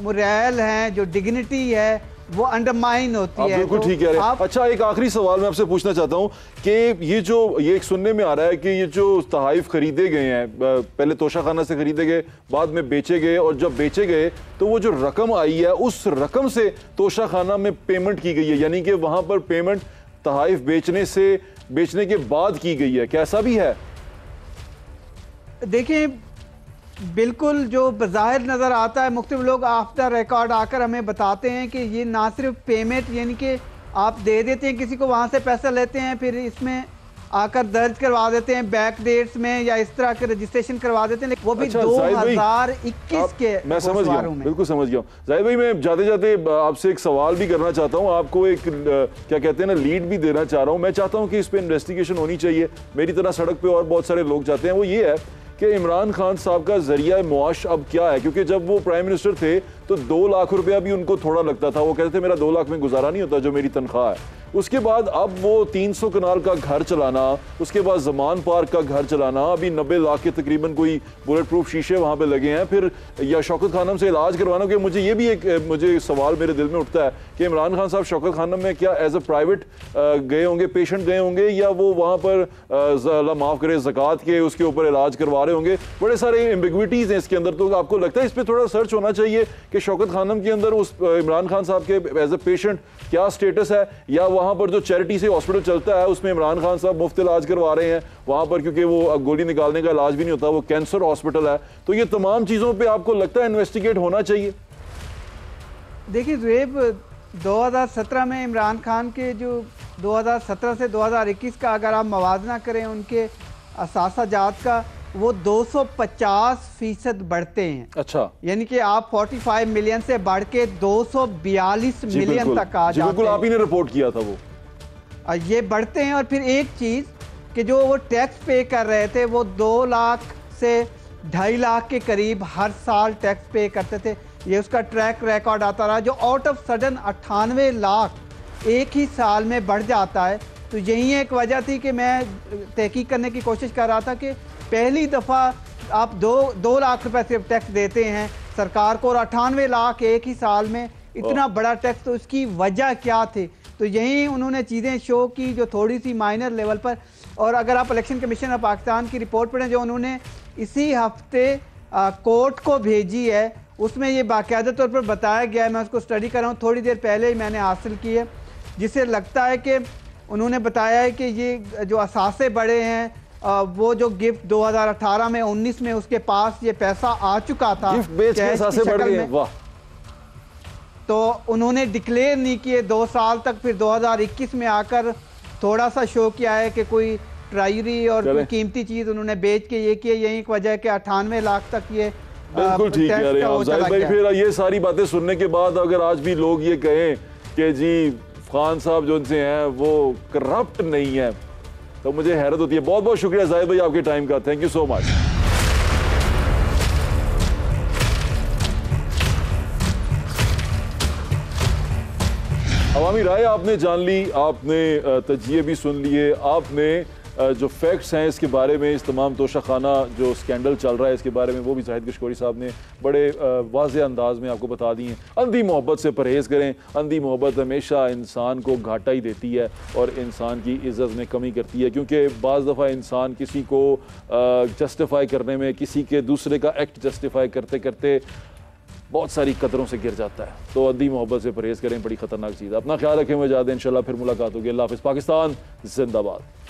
Speaker 21: मोरल हैं, जो डिग्निटी है, वो अंडरमाइन होती है।
Speaker 1: बिल्कुल ठीक है। अच्छा, एक आखिरी सवाल मैं आपसे पूछना चाहता हूँ कि ये एक सुनने में आ रहा है कि ये जो तहाइफ खरीदे गए हैं, पहले तोशाखाना से खरीदे गए, बाद में बेचे गए, और जब बेचे गए तो वो जो रकम आई है उस रकम से तोशाखाना में पेमेंट की गई है, यानी कि वहां पर पेमेंट तहाइफ बेचने के बाद की गई है। क्या ऐसा भी है?
Speaker 21: देखिए बिल्कुल जो बज़ाहिर नज़र आता है, मुख्तलिफ लोग आफ्टर रिकॉर्ड आकर हमें बताते हैं कि ये ना सिर्फ पेमेंट यानी कि आप दे देते हैं किसी को, वहाँ से पैसा लेते हैं, फिर इसमें आकर दर्ज करवा देते हैं बैक डेट्स में या इस तरह के रजिस्ट्रेशन करवा देते हैं, वो भी 2021 के।
Speaker 1: मैं समझ गया, बिल्कुल समझ गया। जाहिद भाई, मैं जाते जाते आपसे एक सवाल भी करना चाहता हूँ, आपको एक क्या कहते हैं ना लीड भी देना चाह रहा हूँ। मैं चाहता हूँ कि इस पर इन्वेस्टिगेशन होनी चाहिए, मेरी तरह सड़क पे और बहुत सारे लोग चाहते हैं। वो ये है कि इमरान खान साहब का जरिया मुआश अब क्या है, क्योंकि जब वो प्राइम मिनिस्टर थे तो 2 लाख रुपया भी उनको थोड़ा लगता था। वो कहते थे मेरा 2 लाख में गुजारा नहीं होता जो मेरी तनख्वाह है। उसके बाद अब वो 300 कनाल का घर चलाना, उसके बाद जमान पार्क का घर चलाना, अभी 90 लाख के तकरीबन कोई बुलेट प्रूफ शीशे वहाँ पे लगे हैं, फिर या शौकत खानम से इलाज करवाना। कि मुझे ये भी मुझे सवाल मेरे दिल में उठता है कि इमरान खान साहब शौकत खानम में क्या एज ए प्राइवेट गए होंगे, पेशेंट गए होंगे, या वो वहाँ पर अल्लाह माफ़ करे ज़कात के उसके ऊपर इलाज करवा रहे होंगे। बड़े सारे एम्बिग्विटीज़ हैं इसके अंदर। तो आपको लगता है इस पर थोड़ा सर्च होना चाहिए कि शौकत खानम के अंदर उस इमरान खान साहब के एज ए पेशेंट क्या स्टेटस है, या वहाँ पर जो चैरिटी से हॉस्पिटल चलता है उसमें इमरान खान साहब मुफ्त इलाज करवा रहे हैं वहाँ पर, क्योंकि वो गोली निकालने का इलाज भी नहीं होता, वो कैंसर हॉस्पिटल है। तो ये तमाम चीज़ों पे आपको लगता है इन्वेस्टिगेट होना चाहिए?
Speaker 21: देखिए ज़ुएब, 2017 में इमरान खान के जो 2017 से 2021 का अगर आप मवाजना करें उनके असासाजात का, वो 250% बढ़ते हैं। अच्छा, यानी कि आप 45 मिलियन से बढ़ के 242 मिलियन तक आ जाते हैं।
Speaker 1: बिल्कुल, आप ही ने रिपोर्ट किया था वो।
Speaker 21: ये बढ़ते हैं। और फिर एक चीज़ कि जो वो टैक्स पे कर रहे थे, वो 2 लाख से 2.5 लाख के करीब हर साल टैक्स पे करते थे। ये उसका ट्रैक रिकॉर्ड आता रहा, जो आउट ऑफ सडन 98 लाख एक ही साल में बढ़ जाता है। तो यही एक वजह थी कि मैं तहकीक करने की कोशिश कर रहा था कि पहली दफ़ा आप 2 लाख रुपए सिर्फ टैक्स देते हैं सरकार को, और 98 लाख एक ही साल में इतना बड़ा टैक्स, तो उसकी वजह क्या थी? तो यही उन्होंने चीज़ें शो की जो थोड़ी सी माइनर लेवल पर। और अगर आप इलेक्शन कमीशन ऑफ पाकिस्तान की रिपोर्ट पढ़ें जो उन्होंने इसी हफ्ते कोर्ट को भेजी है, उसमें ये बाकायदा तौर पर बताया गया है। मैं उसको स्टडी कर रहा हूँ, थोड़ी देर पहले ही मैंने हासिल की है, जिससे लगता है कि उन्होंने बताया है कि ये जो असासे बड़े हैं, वो जो गिफ्ट 2018 में 19 में उसके पास ये पैसा आ चुका था,
Speaker 1: गिफ्ट बेच के असासे बढ़ गए। वाह।
Speaker 21: तो उन्होंने डिक्लेयर नहीं किए 2 साल तक, फिर 2021 में आकर थोड़ा सा शो किया है कि कोई ट्रायरी और कोई कीमती चीज उन्होंने बेच के ये किया। यही एक वजह है कि 98 लाख तक ये
Speaker 1: बिल्कुल ठीक कह रहे हैं जाहिद भाई। फिर ये सारी बातें सुनने के बाद अगर आज भी लोग ये कहें कि जी खान साहब जो उनसे हैं वो करप्ट नहीं है, तो मुझे हैरत होती है। बहुत बहुत शुक्रिया जाहिद भाई आपके टाइम का, थैंक यू सो मच। अवामी राय आपने जान ली, आपने तजिए भी सुन लिए, आपने जो फैक्ट्स हैं इसके बारे में, इस तमाम तोशाखाना जो स्कैंडल चल रहा है इसके बारे में, वो भी जाहिद कशकोरी साहब ने बड़े वाज़ेह अंदाज में आपको बता दी हैं। अंधी मोहब्बत से परहेज़ करें। अंधी मोहब्बत हमेशा इंसान को घाटा ही देती है और इंसान की इज़्ज़त में कमी करती है, क्योंकि बाज़ दफ़ा इंसान किसी को जस्टिफाई करने में, किसी के दूसरे का एक्ट जस्टिफाई करते करते बहुत सारी कदरों से गिर जाता है। तो अंधी मोहब्बत से परहेज़ करें, बड़ी ख़तरनाक चीज़ है। अपना ख्याल रखें, मैं ज़्यादा इंशाल्लाह फिर मुलाकात होगी। अल्लाह हाफ़िज़। पाकिस्तान जिंदाबाद।